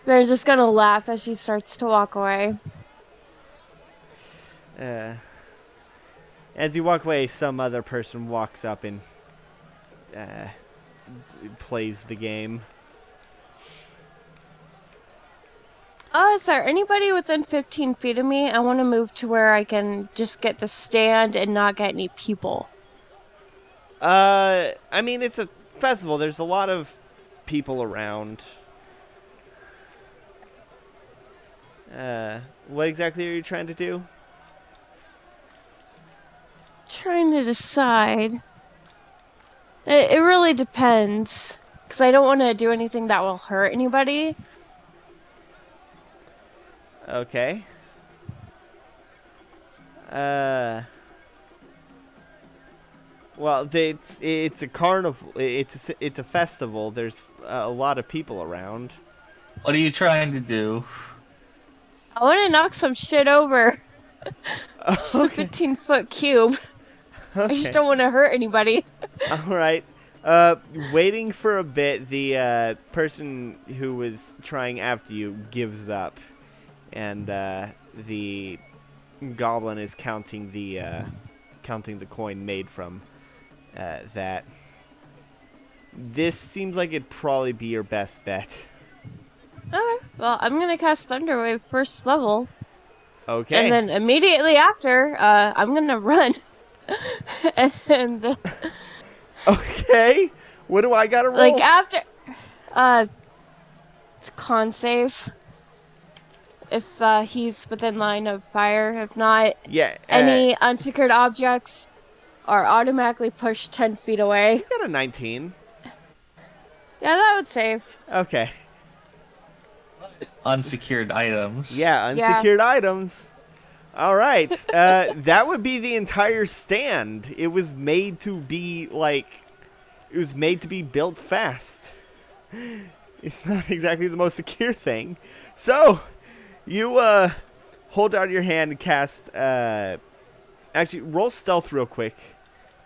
They're just gonna laugh as she starts to walk away. As you walk away, some other person walks up and plays the game. Is there anybody within 15 feet of me? I want to move to where I can just get the stand and not get any people. I mean, it's a festival. There's a lot of people around. What exactly are you trying to do? Trying to decide. It really depends. Because I don't want to do anything that will hurt anybody. Okay. Well, it's a carnival. It's a festival. There's a lot of people around. What are you trying to do? I want to knock some shit over. Just a Okay. 15-foot cube. I just Okay. don't want to hurt anybody. All right. Waiting for a bit, the person who was trying after you gives up, and the goblin is counting the coin made from that. This seems like it'd probably be your best bet. Okay, well, I'm gonna cast Thunderwave first level, Okay. and then immediately after, I'm gonna run. and Okay. What do I gotta roll? like after, it's con save. If he's within line of fire, if not, Yeah. any unsecured objects are automatically pushed 10 feet away. You got a 19. Yeah, that would save. Okay. Unsecured items. Yeah, unsecured items. All right. That would be the entire stand. It was made to be built fast. It's not exactly the most secure thing. So, you hold out your hand and cast. Actually, roll stealth real quick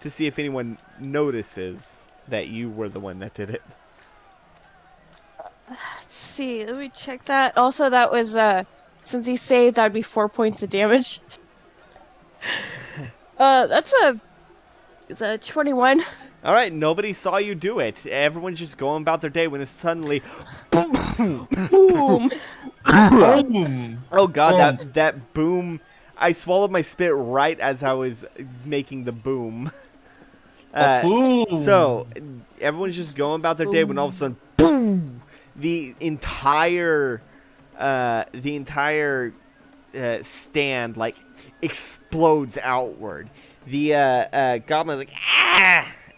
to see if anyone notices that you were the one that did it. Let's see, let me check that. Also, that was, since he saved, that'd be 4 points of damage. It's a 21. All right, nobody saw you do it. Everyone's just going about their day when it's suddenly, Boom! Boom. oh god, that boom! I swallowed my spit right as I was making the boom. Boom. So everyone's just going about their day when all of a sudden, boom! The entire stand like explodes outward. The goblin like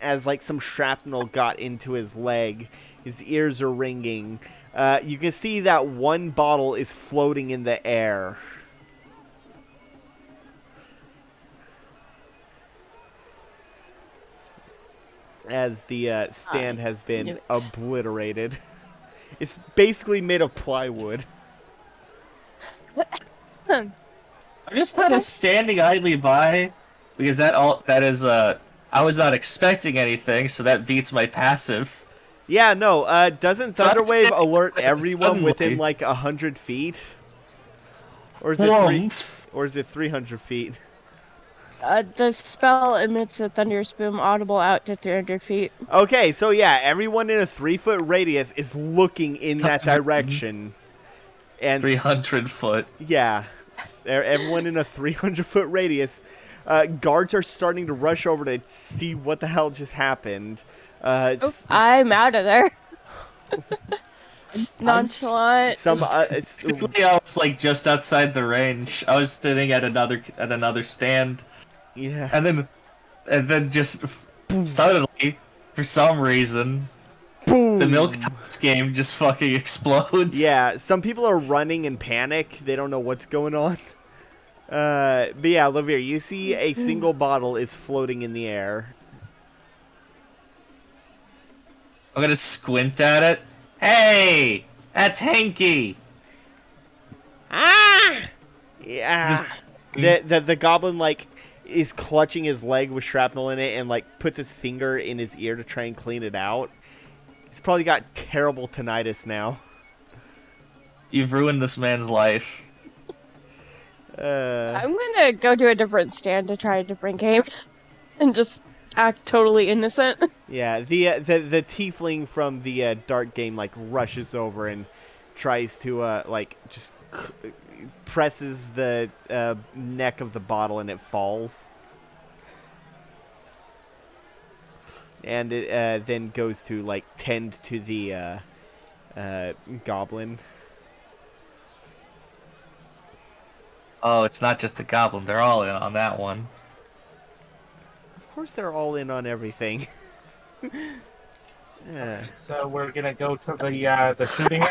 as like some shrapnel got into his leg. His ears are ringing. You can see that one bottle is floating in the air. As the stand has been knew it. obliterated. It's basically made of plywood. I'm just kind of standing idly by because that is I was not expecting anything, so that beats my passive. Yeah, no, doesn't So I'm Thunderwave standing alert there everyone suddenly. within like 100 feet? Or is it Whomph. or is it 300 feet? The spell emits a thunderous boom audible out to 300 feet. Okay, so yeah, everyone in a 3-foot radius is looking in that direction. And 300 foot. yeah, everyone in a 300-foot radius. Guards are starting to rush over to see what the hell just happened. I'm out of there. Just nonchalant. Some Basically, I was like just outside the range. I was sitting at another stand, yeah. and then just suddenly, for some reason, Boom. the milk toast game just fucking explodes. Yeah, some people are running in panic. They don't know what's going on. But yeah, Lavir, you see a single bottle is floating in the air. I'm gonna squint at it. Hey, that's Hanky. Ah! Yeah. The goblin like is clutching his leg with shrapnel in it and like puts his finger in his ear to try and clean it out. He's probably got terrible tinnitus now. You've ruined this man's life. I'm gonna go to a different stand to try a different game and just act totally innocent. Yeah, the tiefling from the dart game like rushes over and tries to like just presses the neck of the bottle and it falls. And it then goes to like tend to the goblin. Oh, it's not just the goblin. They're all in on that one. Of course, they're all in on everything. Yeah. So we're gonna go to the shooting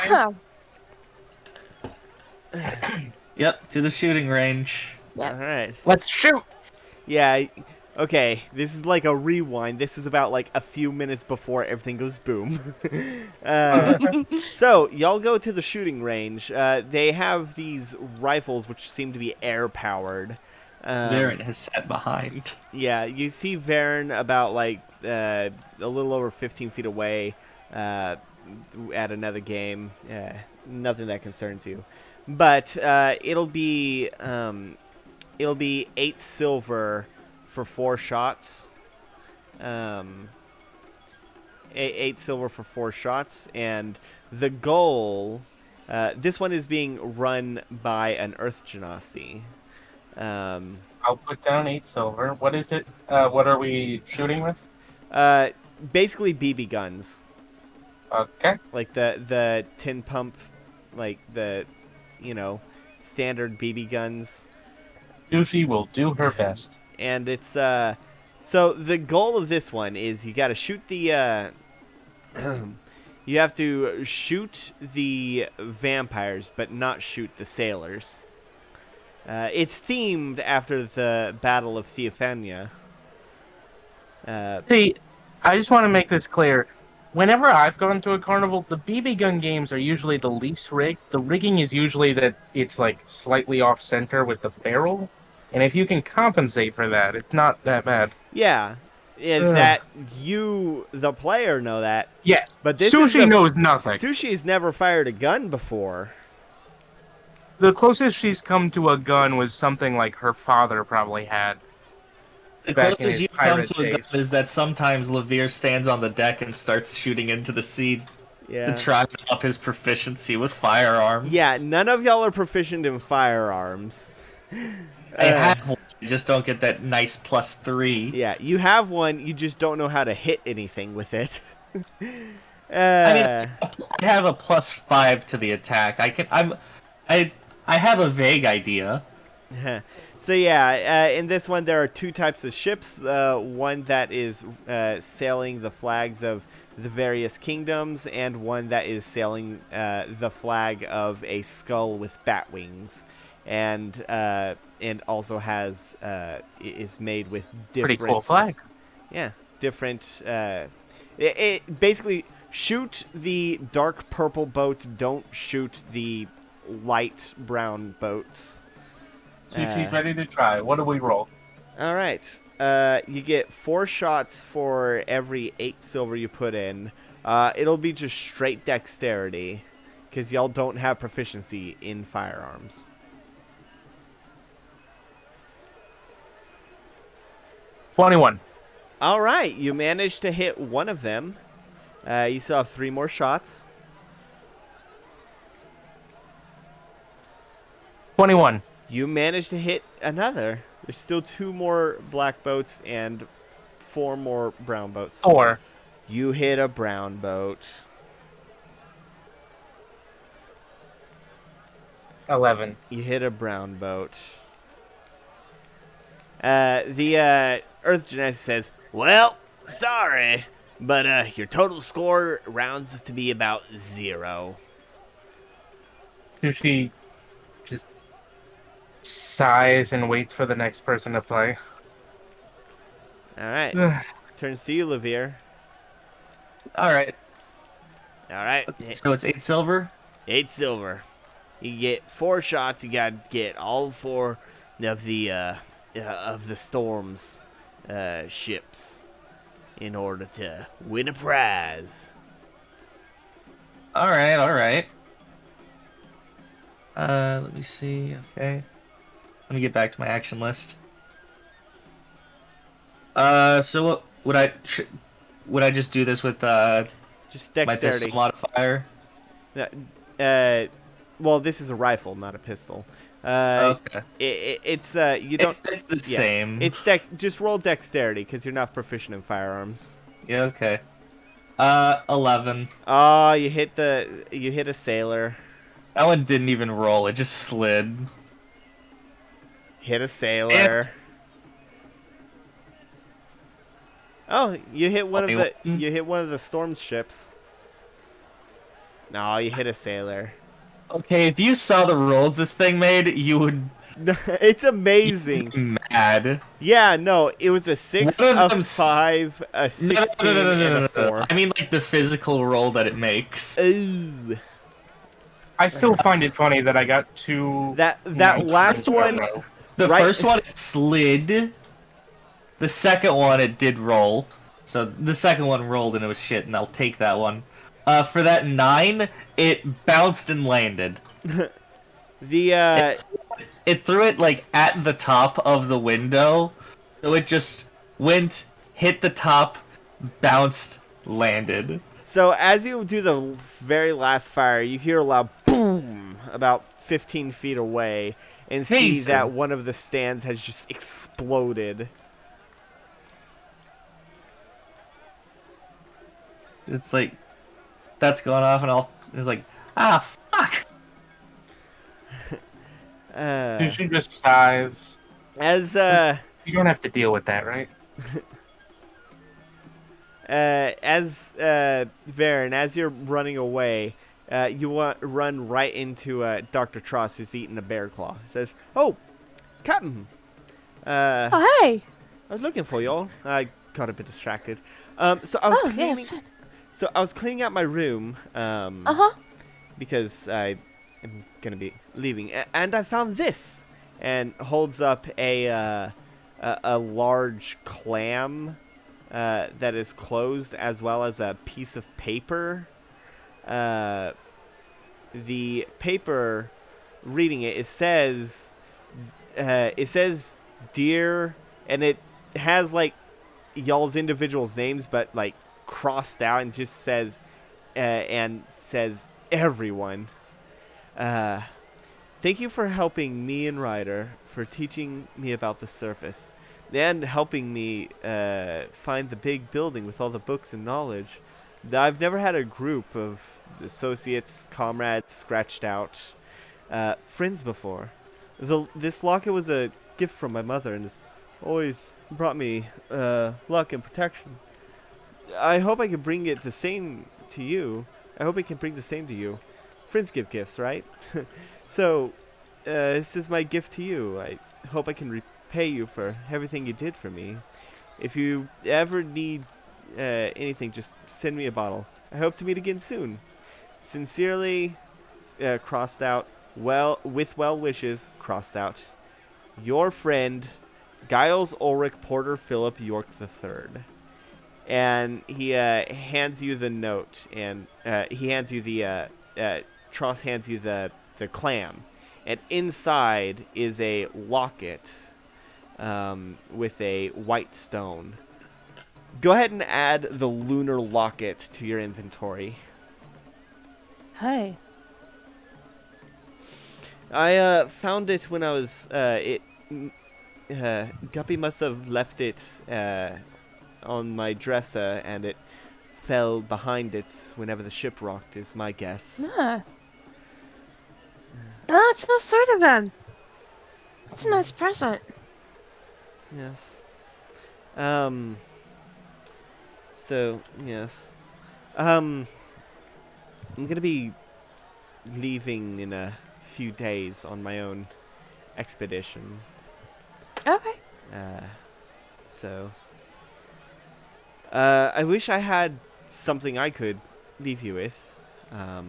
range. Yep, to the shooting range. Yeah. All right. Let's shoot. Yeah. Okay. This is like a rewind. This is about like a few minutes before everything goes boom. So y'all go to the shooting range. They have these rifles which seem to be air powered. Varen has sat behind. Yeah, you see Varen about like a little over 15 feet away at another game. Nothing that concerns you, but it'll be 8 silver for 4 shots. 8 silver for 4 shots, and the goal. This one is being run by an Earth Genasi. I'll put down 8 silver. What is it? What are we shooting with? Basically BB guns, Okay. like the tin pump, like the, standard BB guns, Sushi will do her best. and it's so the goal of this one is you got to shoot the you have to shoot the vampires, but not shoot the sailors. It's themed after the Battle of Theophania. See, I just want to make this clear. Whenever I've gone to a carnival, the BB gun games are usually the least rigged. The rigging is usually that it's like slightly off center with the barrel, and if you can compensate for that, it's not that bad. Yeah, Ugh. that you, the player, know that. Yes, But this is Sushi the- knows nothing. Sushi's never fired a gun before. The closest she's come to a gun was something like her father probably had. The Back in closest his you've come pirate to a gun days. is that sometimes Levere stands on the deck and starts shooting into the sea Yeah. to try to up his proficiency with firearms. Yeah, none of y'all are proficient in firearms. I have one. You just don't get that nice +3. Yeah, you have one, you just don't know how to hit anything with it. I have a +5 to the attack. I have a vague idea. So yeah, in this one there are 2 types of ships. One that is sailing the flags of the various kingdoms, and one that is sailing the flag of a skull with bat wings, and also has is made with different. Pretty cool flag. Yeah, different. It basically shoot the dark purple boats. Don't shoot the light brown boats. Sushi's ready to try. What do we roll? All right. You get 4 shots for every 8 silver you put in. It'll be just straight dexterity, because y'all don't have proficiency in firearms. 21. All right, you managed to hit one of them. You still have 3 more shots. 21. You managed to hit another. There's still 2 more black boats and 4 more brown boats. 4. You hit a brown boat. 11. You hit a brown boat. The Earth Genasi says, "Well, sorry, but your total score rounds to be about 0." Sushi just sighs and waits for the next person to play. All right, turns to you, Levere. All right. All right, So it's 8 silver. 8 silver. You get 4 shots. You gotta get all 4 of the storm's ships in order to win a prize. All right. Let me see. Okay. Let me get back to my action list. So what would I just do this with Just my pistol dexterity. modifier? Uh, uh, well, this is a rifle, not a pistol. Okay, It's you don't. it's the Yeah, same. it's dex. Just roll dexterity because you're not proficient in firearms. Yeah, okay. 11. Oh, you hit a sailor. That one didn't even roll; it just slid. Hit a And sailor. Oh, you hit one of the 21. storm ships. No, you hit a sailor. Okay, if you saw the rolls this thing made, you would It's amazing. be mad. Yeah, no, it was a One 6, of a them. 5, a No, no, no, no, 16, no, and no, a no, no. 4. I mean, like the physical roll that it makes. Ooh. I still find it funny that I got two. That nice last rolls in a one, row. The right? first one it slid. The second one it did roll. So the second one rolled and it was shit, and I'll take that one. For that 9, it bounced and landed. The It threw it like at the top of the window, so it just went, hit the top, bounced, landed. so as you do the very last fire, you hear a loud boom about 15 feet away, and see Amazing. that one of the stands has just exploded. It's like that's going off, and it's like, ah, fuck. You should just sighs. As You don't have to deal with that, right? Varen, as you're running away, you run right into Dr. Tross, who's eating a bear claw. Says, "Oh, Captain, Oh, hey. I was looking for y'all. I got a bit distracted. So I was Oh, cleaning. yes. So I was cleaning out my room. Uh-huh. Because I am gonna be leaving, and I found this, and holds up a large clam that is closed, as well as a piece of paper. The paper, reading it, it says dear, and it has like y'all's individuals' names, but like crossed out, and just says everyone. Thank you for helping me and Ryder, for teaching me about the surface, and helping me find the big building with all the books and knowledge. I've never had a group of associates, comrades, scratched out, friends before. This locket was a gift from my mother, and has always brought me luck and protection. I hope I can bring it the same to you. I hope it can bring the same to you. Friends give gifts, right? So, this is my gift to you. I hope I can repay you for everything you did for me. If you ever need anything, just send me a bottle. I hope to meet again soon. Sincerely, crossed out, with well wishes, crossed out, your friend, Giles Ulrich Porter Philip York III. And he hands you the note, and he hands you the Tross hands you the clam, and inside is a locket with a white stone. Go ahead and add the lunar locket to your inventory. Hey. I found it when I was Guppy must have left it on my dresser, and it fell behind it whenever the ship rocked, is my guess. Ah. Oh, that's so sweet of them. It's a nice present. Yes. So, yes. I'm gonna be leaving in a few days on my own expedition. Okay. So, I wish I had something I could leave you with. I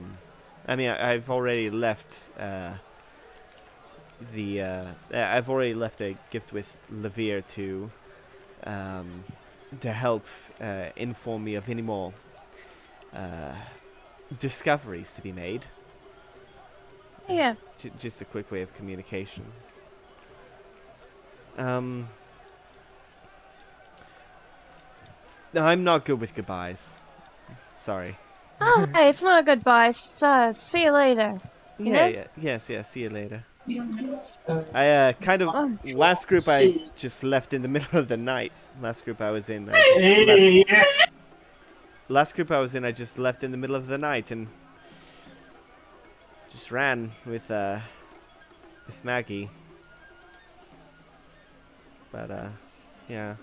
mean, I've already left I've already left a gift with Levere to help inform me of any more discoveries to be made. Yeah. Just a quick way of communication. Um, no, I'm not good with goodbyes. Sorry. Oh, hey, it's not a goodbye. It's, see you later. You Yeah, know? yeah, yes, yeah. See you later. Uh, I kind of Um, last group I just left in the middle of the night. Last group I was in, I just left. Last group I was in, I just left in the middle of the night and just ran with Maggie. But yeah.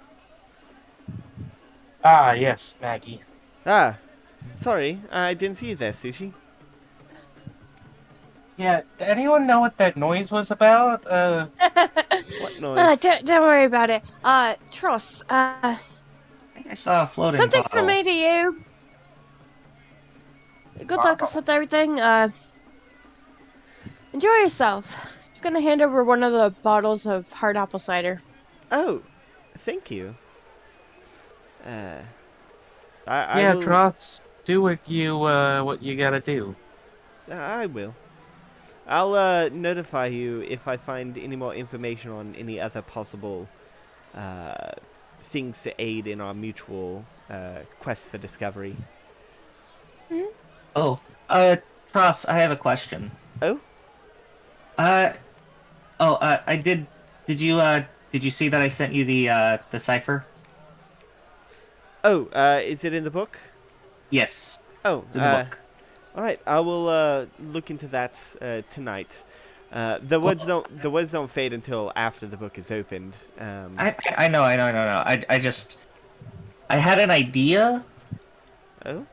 Ah, yes, Maggie. Ah, sorry, I didn't see you there, Sushi. Yeah, anyone know what that noise was about? What noise? don't worry about it. Tross, I think I saw a floating something from bottle. me to you. Good luck with everything. Enjoy yourself. Just gonna hand over one of the bottles of hard apple cider. Oh, thank you. Uh, I Yeah, will. Tross, do what you gotta do. I will. I'll notify you if I find any more information on any other possible uh, things to aid in our mutual quest for discovery. Hmm? Oh, Tross, I have a question. Oh, Uh, I did. Did you see that I sent you the cipher? oh, is it in the book? Yes, Oh, it's in the book. all right. I will look into that tonight. The words don't fade until after the book is opened. I know, I know, I know, I know. I just I had an idea. Oh,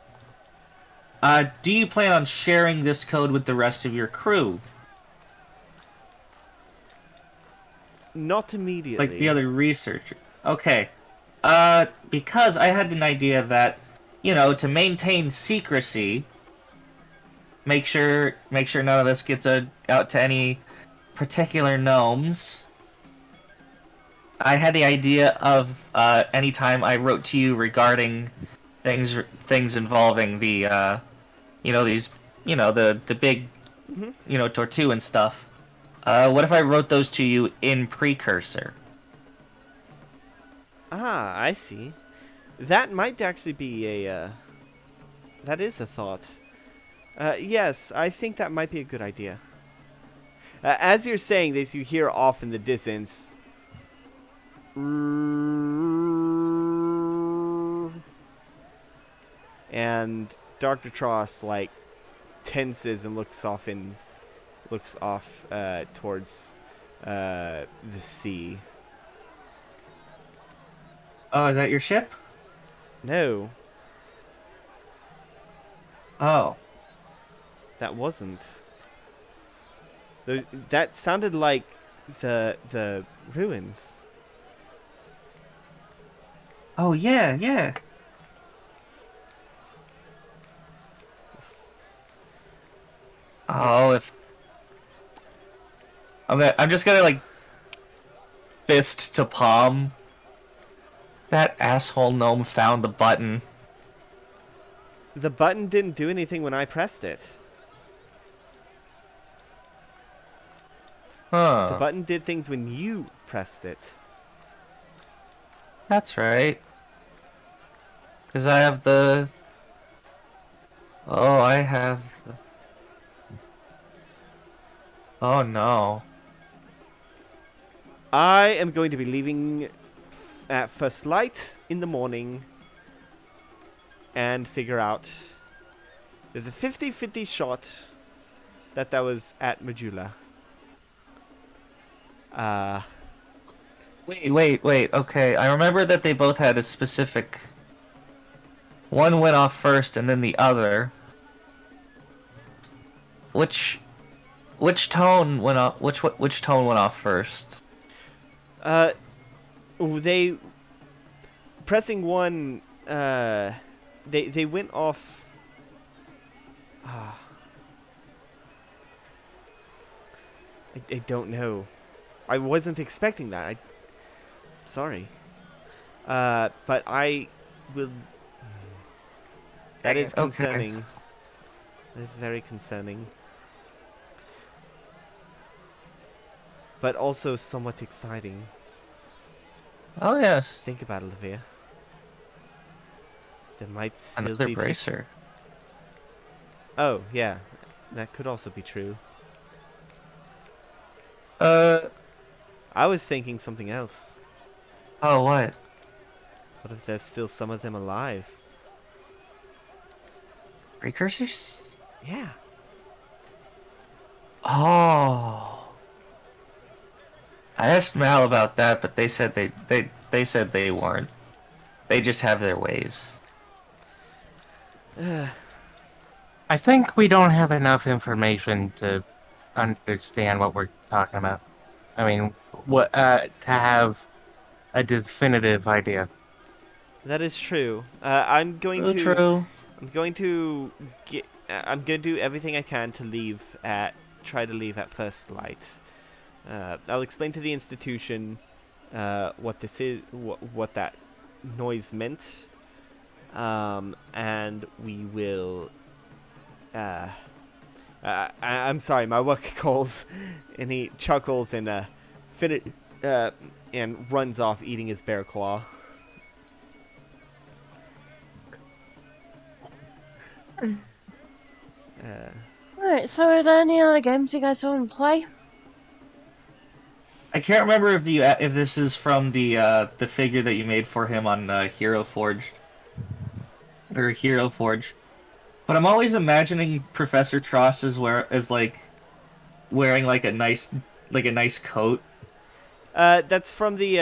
Do you plan on sharing this code with the rest of your crew, not like the immediately. other researcher? Okay. Because I had an idea that, to maintain secrecy, make sure none of this gets out to any particular gnomes. I had the idea of anytime I wrote to you regarding things involving the these the big Hmm. Tortu and stuff. What if I wrote those to you in precursor? Ah, I see. That might actually be that is a thought. Yes, I think that might be a good idea. As you're saying this, you hear off in the distance. And Dr. Tross like tenses and looks off towards the sea. Oh, is that your ship? No, Oh. that wasn't. That sounded like the ruins. Oh yeah, yeah. Oh, if I'm just gonna like fist to palm. That asshole gnome found the button. The button didn't do anything when I pressed it. The Huh. button did things when you pressed it. That's right. Cause I have the. Oh, I have. Oh no. I am going to be leaving at first light in the morning and figure out. There's a 50-50 shot that was at Majula. Uh, Wait. Okay, I remember that they both had a specific. One went off first, and then the other. Which which tone went off? Which tone went off first? uh, they pressing one. They went off. Ah, I don't know. I wasn't expecting that. Sorry. But I will. That Dang is it, okay. concerning. That is very concerning. But also somewhat exciting. Oh yes, Think about it, Olivia. There might still another be bracer. Oh, yeah. That could also be true. Uh, I was thinking something else. oh what? What if there's still some of them alive? Precursors? Yeah. Oh. I asked Mal about that, but they said they said they weren't. They just have their ways. I think we don't have enough information to understand what we're talking about. I mean, what to have a definitive idea. That is true. True, true. I'm going to get. I'm going to do everything I can to leave at. Try to leave at first light. I'll explain to the institution what this is, what that noise meant, and we will. I'm sorry, my work calls, and he chuckles and and runs off eating his bear claw. Alright, so are there any other games you guys want to play? I can't remember if this is from the figure that you made for him on Hero Forged or Hero Forge, but I'm always imagining Professor Tross as like wearing like a nice coat. That's from the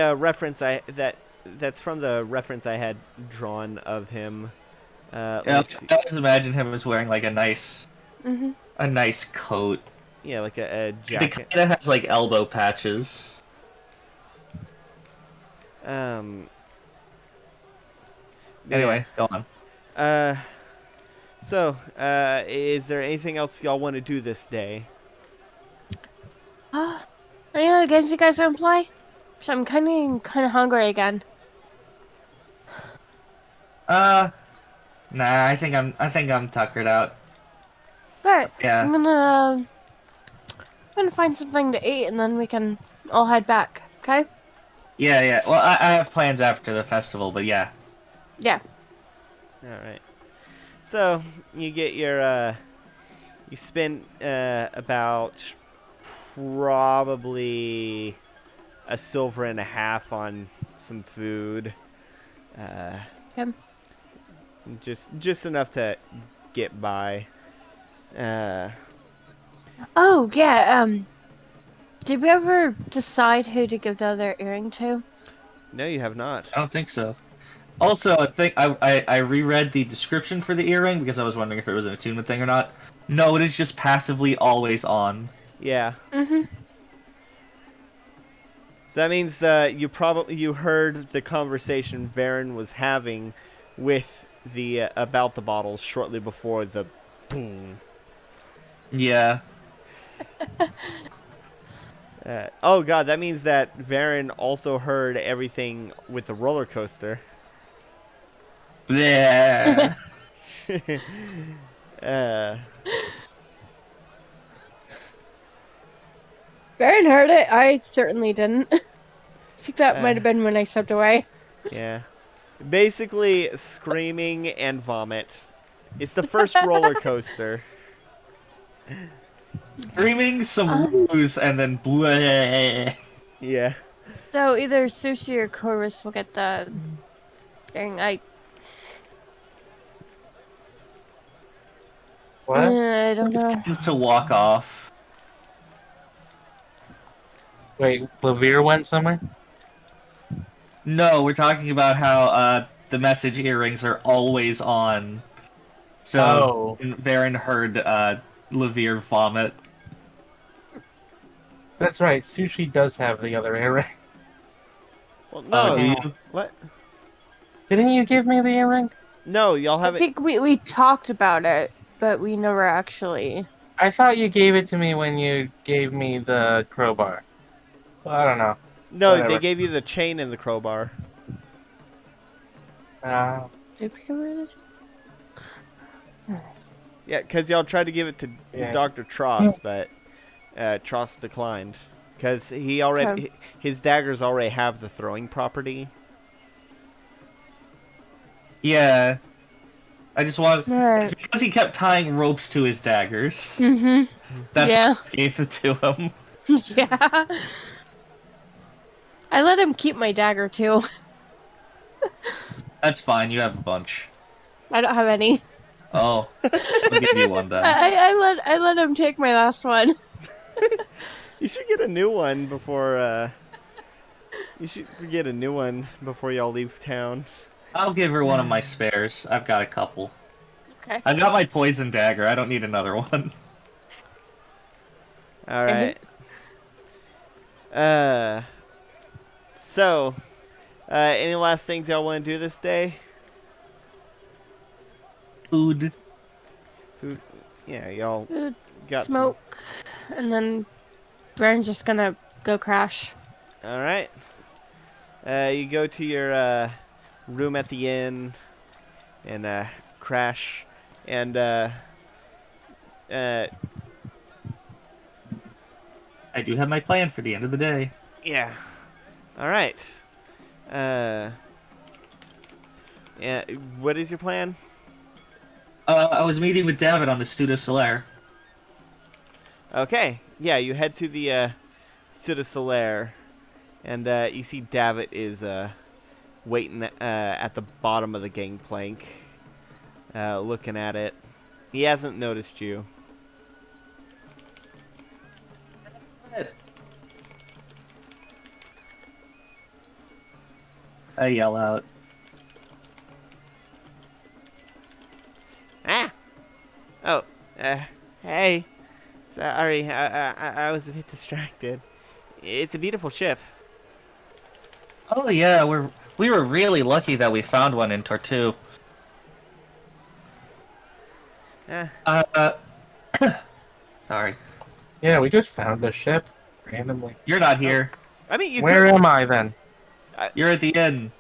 that's from the reference I had drawn of him. Yeah, Let's see. I always imagine him as wearing like Mm-hmm. a nice coat. Yeah, like a The jacket. kind that has like elbow patches. Um. Anyway, go on. Yeah. So, is there anything else y'all want to do this day? Any other games you guys want to play? 'Cause I'm kind of hungry again. Uh, nah, I think I'm tuckered out. But Yeah. I'm gonna find something to eat and then we can all head back. Okay? Yeah, yeah. Well, I have plans after the festival, but yeah. Yeah. All right. So you get your you spend about probably a silver and a half on some food. Uh, Okay. just enough to get by. Uh, Oh yeah. Did we ever decide who to give the other earring to? no, you have not. I don't think so. Also, I think I reread the description for the earring because I was wondering if it was an attunement thing or not. No, it is just passively always on. Yeah. Mm-hmm. So that means you heard the conversation Varen was having with the about the bottles shortly before the boom. Yeah. Oh god, that means that Varen also heard everything with the roller coaster. Yeah. uh, Baron heard it. I certainly didn't. I think that might uh, have been when I stepped away. yeah. Basically, screaming and vomit. It's the first roller coaster. Screaming some woos and then bleh. Yeah. So either Sushi or Chorus will get the earring. What? I don't Just know. tends to walk off. Wait, Lavir went somewhere? No, we're talking about how the message earrings are always on. So Oh. Varen heard Levere vomit. That's right, Sushi does have the other earring. Well, Oh, no. do you? What? Didn't you give me the earring? No, y'all I haven't. think we talked about it, but we never actually. I thought you gave it to me when you gave me the crowbar. Well, I don't know. No, they Whatever. gave you the chain and the crowbar. Did we give it? Yeah, because y'all tried to give it to Yeah. Dr. Tross, but Tross declined. because Okay. his daggers already have the throwing property. Yeah, I just want. It's Alright. because he kept tying ropes to his daggers. Mm-hmm. That's why Yeah. I gave it to him. Yeah. I let him keep my dagger too. That's fine. You have a bunch. I don't have any. Oh, I'll give you one then. I let him take my last one. You should get a new one before. You should get a new one before y'all leave town. I'll give her one of my spares. I've got a couple. Okay. I've got my poison dagger. I don't need another one. All right. Uh. So, any last things y'all want to do this day? Food. Yeah, y'all Food, got smoke, and then Baron's just gonna go crash. All right. You go to your room at the inn and crash, and I do have my plan for the end of the day. yeah. All right. Yeah. What is your plan? I was meeting with David on the Studio Solaire. Okay. Yeah, you head to the Cité Solaire, and you see David is waiting at the bottom of the gangplank, looking at it. He hasn't noticed you. I yell out. Ah! Oh, hey. Sorry, I was a bit distracted. It's a beautiful ship. Oh yeah, we were really lucky that we found one in Tortu. Ah, Sorry. Yeah, we just found the ship randomly. You're not here. I mean, you Where could. am I then? You're at the inn.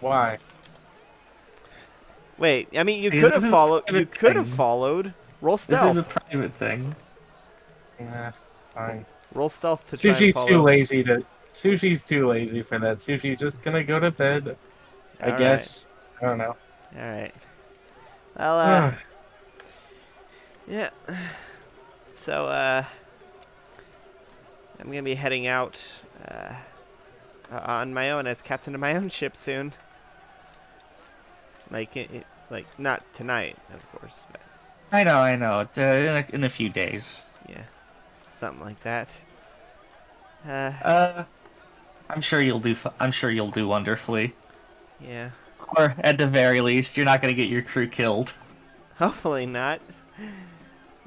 Why? Wait, I mean, you Because could this have is a followed. You private could have thing. followed. Roll This stealth. is a private thing. Yeah, fine. Roll stealth to try and Sushi's follow. too lazy to. Sushi's too lazy for that. Sushi's just gonna go to bed. I All right. guess. I don't know. All right. Well, yeah. So, I'm gonna be heading out on my own as captain of my own ship soon. Like, like not tonight, of course, but I know. It's in a few days. yeah, something like that. I'm sure you'll do. I'm sure you'll do wonderfully. Yeah. Or at the very least, you're not gonna get your crew killed. Hopefully not.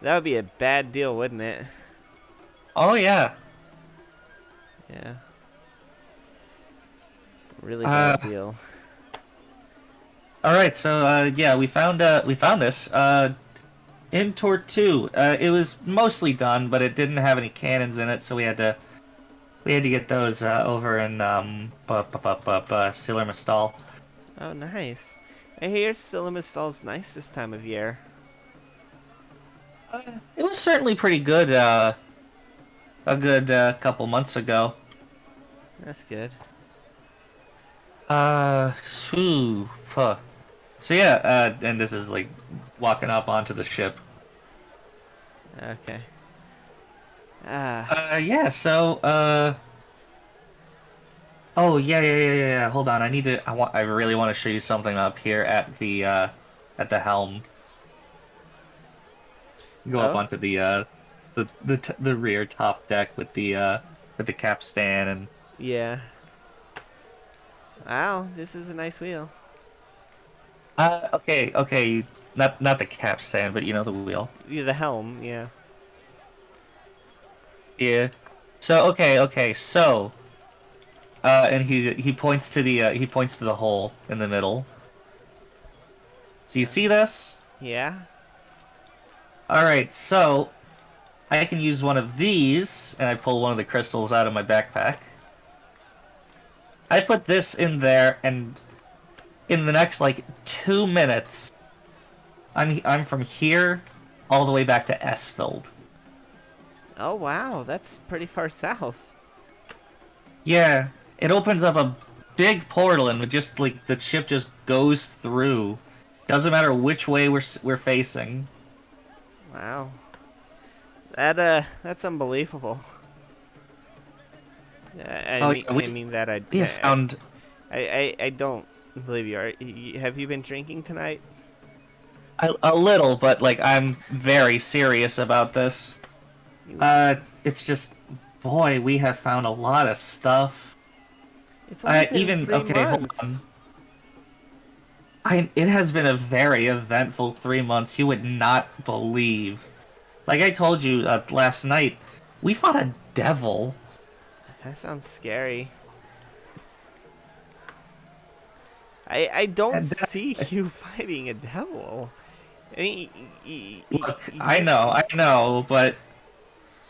That would be a bad deal, wouldn't it? Oh yeah. Yeah. Really bad deal. All right. So yeah, we found this in Tortu. It was mostly done, but it didn't have any cannons in it, so we had to get those over in Silur Mistal. Oh, nice. I hear Stillamistal's nice this time of year. It was certainly pretty good. A good couple months ago. That's good. Phew, huh. So yeah, and this is like walking up onto the ship. Okay. Yeah. So oh yeah. Hold on, I really want to show you something up here at the helm. Go up Oh? onto the rear top deck with the capstan and. Yeah. Wow, this is a nice wheel. Okay. Not the capstan, but you know the wheel. Yeah, the helm, yeah. Yeah. So okay. So, and he points to the hole in the middle. So you see this? Yeah? All right. So, I can use one of these, and I pull one of the crystals out of my backpack. I put this in there, and in the next like 2 minutes, I'm from here all the way back to Esfield. Oh, wow, that's pretty far south. Yeah, it opens up a big portal and just like the ship just goes through. Doesn't matter which way we're facing. Wow. That's unbelievable. Oh yeah, I mean that we have found I don't believe you. Have you been drinking tonight? a little, but like I'm very serious about this. You, It's just, boy, we have found a lot of stuff. it's only been Even three okay, hold on. months. It has been a very eventful 3 months. You would not believe. Like I told you last night, we fought a devil. That sounds scary. I don't And see you fighting a devil. I mean, look, I know, but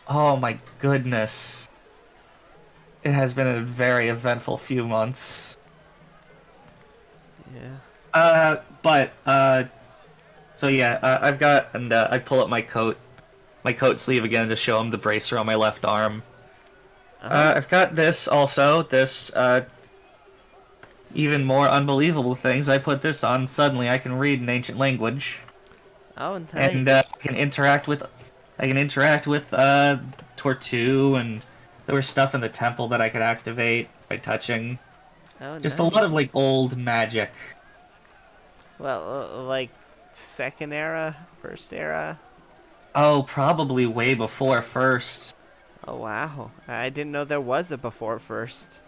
oh my goodness, it has been a very eventful few months. yeah. So yeah, I've got, and I pull up my coat sleeve again to show him the bracer on my left arm. Uh-huh. I've got this also, this, even more unbelievable things. I put this on, suddenly I can read an ancient language, Oh, and nice. I can interact with, Tortu, and there was stuff in the temple that I could activate by touching. Oh, Just a lot of, like, nice. old magic. Well, like second era, first era. Oh, probably way before first. Oh wow, I didn't know there was a before first.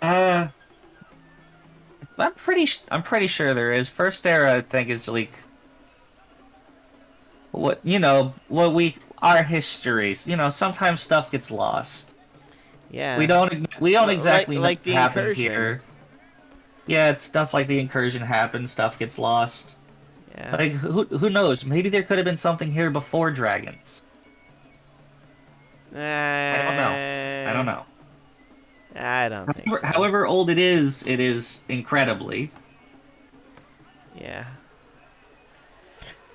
Uh, I'm pretty sure there is. First era, I think, is like what what our histories. Sometimes stuff gets lost. Yeah, We don't exactly know like what the happened incursion. here. Yeah, it's stuff like the incursion happens. Stuff gets lost. Yeah. Like who knows? Maybe there could have been something here before dragons. I don't know. I don't know. I don't think so. However old it is incredibly. Yeah.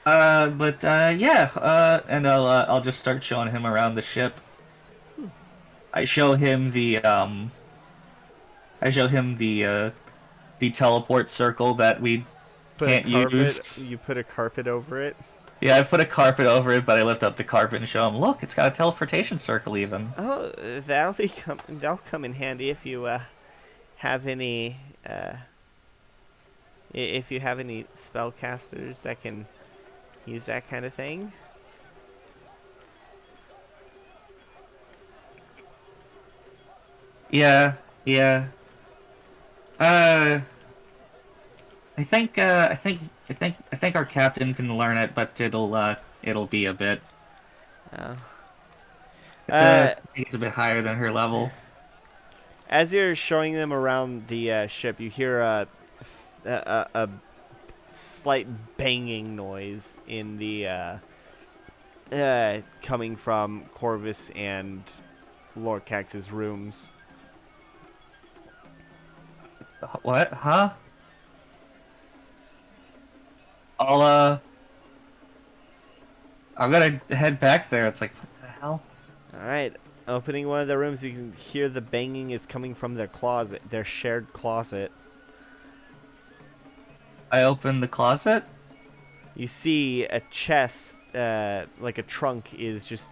Yeah, and I'll just start showing him around the ship. I show him the teleport circle that we Put a can't carpet. use. You put a carpet over it. Yeah, I've put a carpet over it, but I lift up the carpet and show him, look, it's got a teleportation circle even. Oh, that'll come in handy if you have any if you have any spellcasters that can use that kind of thing. Yeah, yeah. Uh, I think our captain can learn it, but it'll be a bit. Uh, I uh, think it's a bit higher than her level. as you're showing them around the ship, you hear a slight banging noise in the coming from Corvus and Lorcax's rooms. What? Huh? I'll I'm gonna head back there. It's like, what the hell? All right, opening one of the rooms, you can hear the banging is coming from their closet, their shared closet. I open the closet. You see a chest, like a trunk, is just.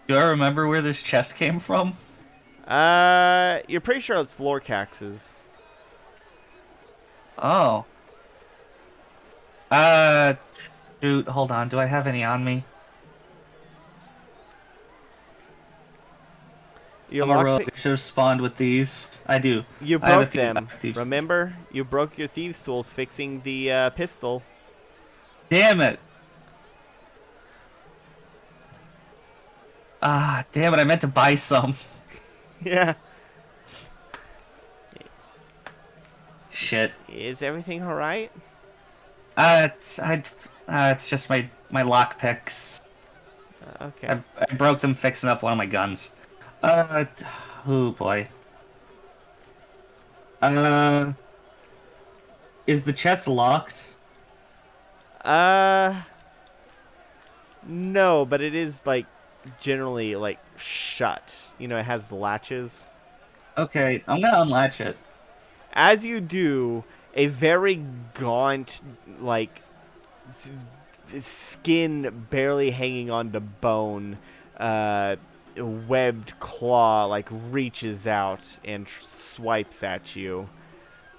Do I remember where this chest came from? You're pretty sure it's Lorcax's. Oh. Dude, hold on. Do I have any on me? Your I'm a rogue. I lockpicks. should have spawned with these. I do. You I have a broke them. thieves. Remember? You broke your thieves' tools fixing the pistol. Damn it. Ah, damn it. I meant to buy some. Yeah. Shit. Is everything alright? It's just my lock picks. Okay. I broke them fixing up one of my guns. Oh boy. Is the chest locked? Uh, no, but it is like generally like shut. You know, it has the latches. Okay, I'm gonna unlatch it. As you do, a very gaunt, like skin barely hanging on to bone, webbed claw like reaches out and swipes at you.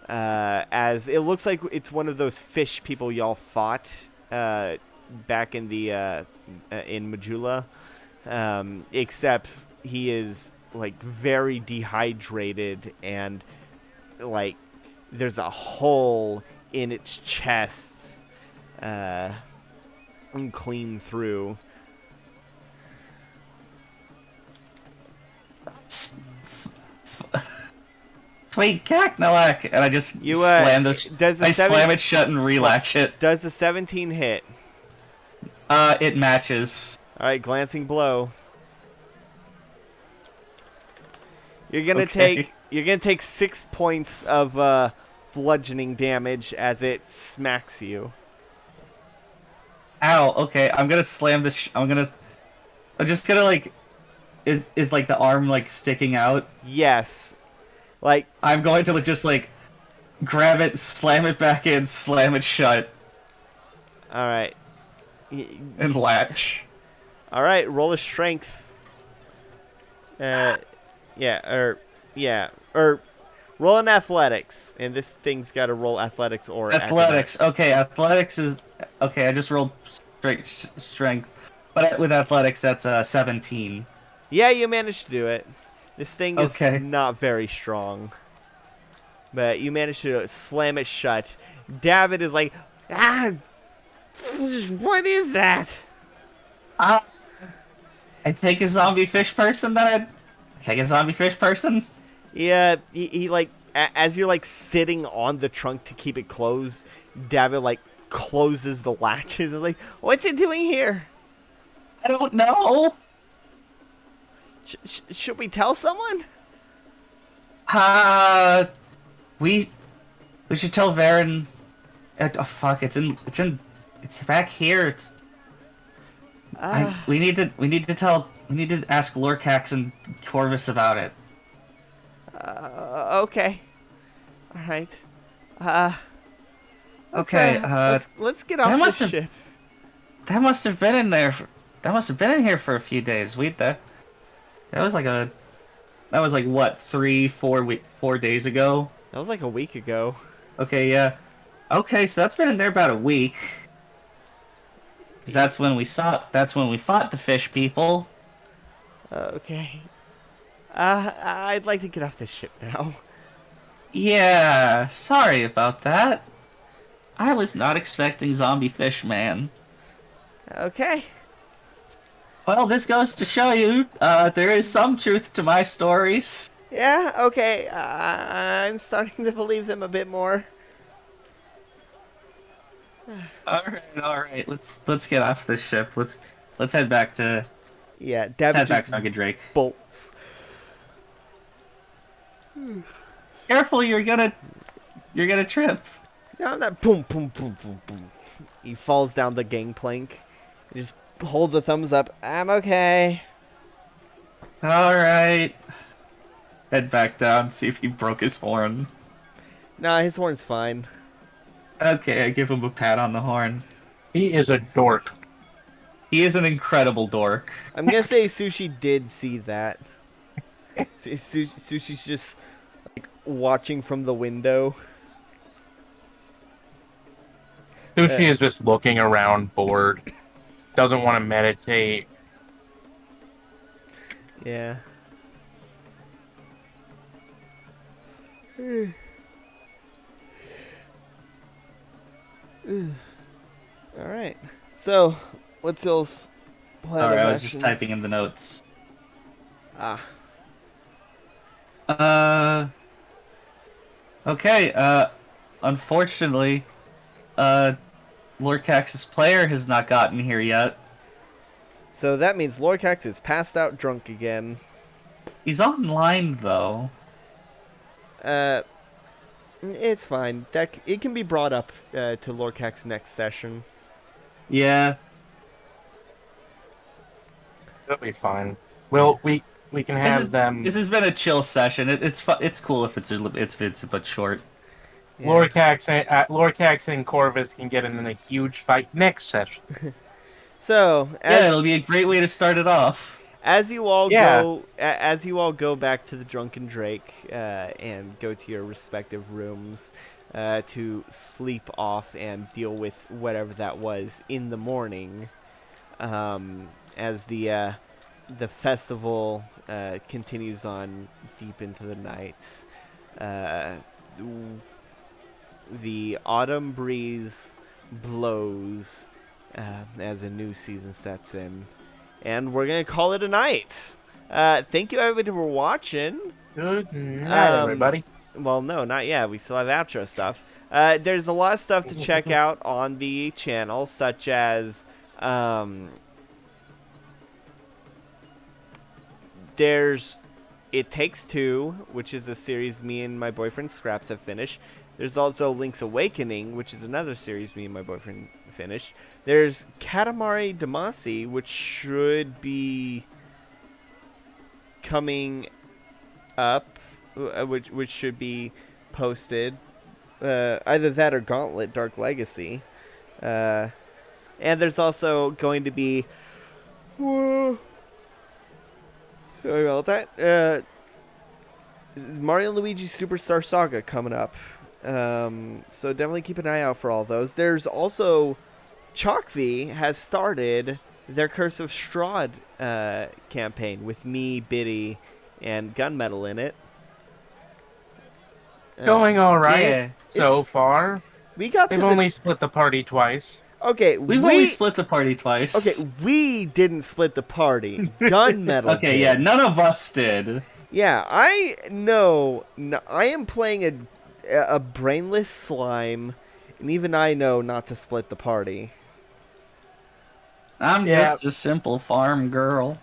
As it looks like it's one of those fish people y'all fought back in the in Majula, except he is like very dehydrated and like there's a hole in its chest and clean through. Sweet Cacnalak! And I just You slam this. does I slam it shut and relatch it. Does the 17 hit? It matches. All right, glancing blow. You're gonna Okay. take 6 points of bludgeoning damage as it smacks you. Ow. Okay, I'm gonna slam this. I'm just gonna like. Is like the arm like sticking out? Yes, like I'm going to just like grab it, slam it back in, slam it shut, all right, and latch. all right. Roll a strength. Or roll an athletics, and this thing's got to roll athletics or Athletics. acrobatics. Okay, athletics is okay. I just rolled strength, but with athletics, that's 17. Yeah, you managed to do it. This thing is Okay. not very strong, but you managed to slam it shut. David is like, what is that? I think a zombie fish person. I think a zombie fish person. Yeah, he like as you're like sitting on the trunk to keep it closed, David like closes the latches and like, what's it doing here? I don't know. Should we tell someone? We should tell Varen. Oh fuck! It's back here. We need to ask Lorcax and Corvus about it. Okay. All right. Okay. Let's get off this ship. That must have been in there. That must have been in here for a few days. That was like what 4 days ago. That was like a week ago. Okay, yeah. Okay, so that's been in there about a week. 'Cause that's when we fought the fish people. Okay. I'd like to get off this ship now. Yeah, sorry about that. I was not expecting zombie fish man. Okay. Well, this goes to show you, there is some truth to my stories. Yeah, okay. I'm starting to believe them a bit more. Alright, let's get off this ship. Let's head back to Yeah, David head back just to Nugget Drake. bolts. Careful, you're gonna trip. No, I'm not. Boom, boom, boom, boom, boom. He falls down the gangplank. He just holds a thumbs up. I'm okay. Alright. Head back down, see if he broke his horn. Nah, his horn's fine. Okay, I give him a pat on the horn. He is a dork. He is an incredible dork. I'm gonna say Sushi did see that. Sushi's just like watching from the window. Sushi is just looking around, bored. Doesn't want to meditate. Yeah. Alright. So, what's y'all's plan Alright, of I was just action? typing in the notes. Ah. Okay, unfortunately, Lorcax's player has not gotten here yet. So that means Lorcax is passed out drunk again. He's online, though. It's fine. It can be brought up to Lorcax next session. Yeah. That'll be fine. Well, we can This have is them. this has been a chill session. It's cool if it's but short. Yeah. Lorcax and Corvus can get in a huge fight next session. So Yeah, it'll be a great way to start it off. as you all Yeah. go as you all go back to the Drunken Drake and go to your respective rooms to sleep off and deal with whatever that was in the morning, as the festival continues on deep into the night. Uh, the autumn breeze blows as a new season sets in, and we're gonna call it a night. Thank you everybody for watching. Good night, everybody. Well, no, not yet. We still have outro stuff. There's a lot of stuff to check out on the channel, such as there's It Takes Two, which is a series me and my boyfriend Scraps have finished. There's also Link's Awakening, which is another series me and my boyfriend finished. There's Katamari Damacy, which should be coming up, which should be posted. Either that or Gauntlet Dark Legacy. And there's also going to be... sorry about that. Mario and Luigi Superstar Saga coming up. So definitely keep an eye out for all those. There's also... Chalkv has started their Curse of Strahd campaign with me, Biddy, and Gunmetal in it. Going all right Yeah. so far. We got They've to only split the party twice. Okay, We've only split the party twice. Okay, we didn't split the party. Gunmetal Okay, did. yeah, none of us did. Yeah, I know. I am playing a brainless slime, and even I know not to split the party. I'm just a simple farm girl.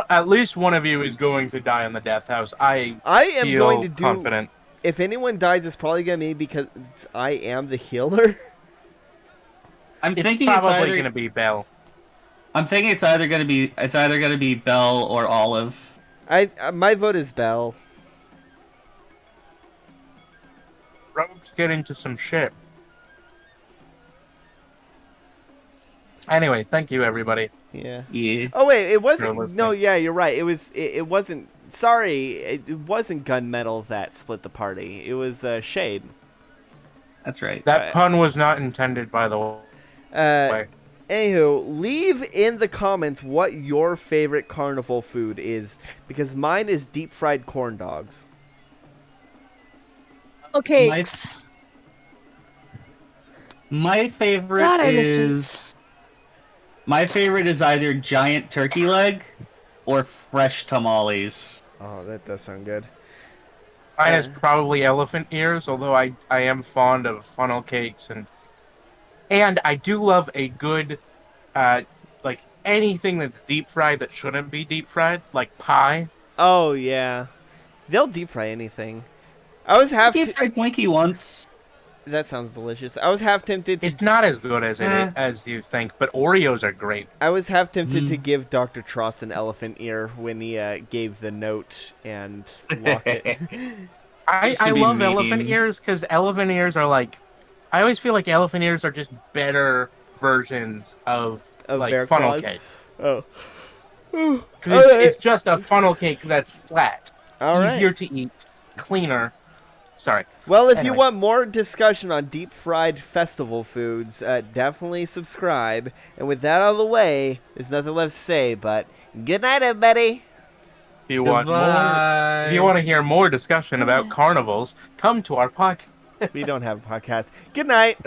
At least one of you is going to die in the death house. I am feel going to do. confident. If anyone dies, it's probably gonna be because I am the healer. I'm It's thinking probably it's either going to be Belle. I'm thinking it's either gonna be Belle or Olive. My vote is Belle. Rogue's getting to some shit. Anyway, thank you, everybody. Yeah. Yeah. Oh wait, it wasn't. Sure, No, yeah, you're right. It wasn't. Sorry, it wasn't Gunmetal that split the party. It was Shade. That's right. That pun was not intended, by the way. Anywho, leave in the comments what your favorite carnival food is, because mine is deep fried corn dogs. Okay. My favorite God, I miss is my favorite is either giant turkey leg or fresh tamales. Oh, that does sound good. Mine is probably elephant ears, although I am fond of funnel cakes and I do love a good, like anything that's deep fried that shouldn't be deep fried, like pie. Oh yeah, they'll deep fry anything. I was half. Deep fried Twinkie once. That sounds delicious. I was half tempted to. It's not as good as as you think, but Oreos are great. I was half tempted to give Dr. Tross an elephant ear when he gave the note and lock it. I Used to be love mean. elephant ears because elephant ears are like, I always feel like elephant ears are just better versions of like bear funnel claws? cake. Oh. Because it's just a funnel cake that's flat, All right. easier to eat, cleaner. Sorry. Well, if you Anyway. want more discussion on deep fried festival foods, definitely subscribe. And with that out of the way, there's nothing left to say, but good night, everybody. If you want more, if you want to hear more discussion about carnivals, come to our podcast. We don't have a podcast. Good night.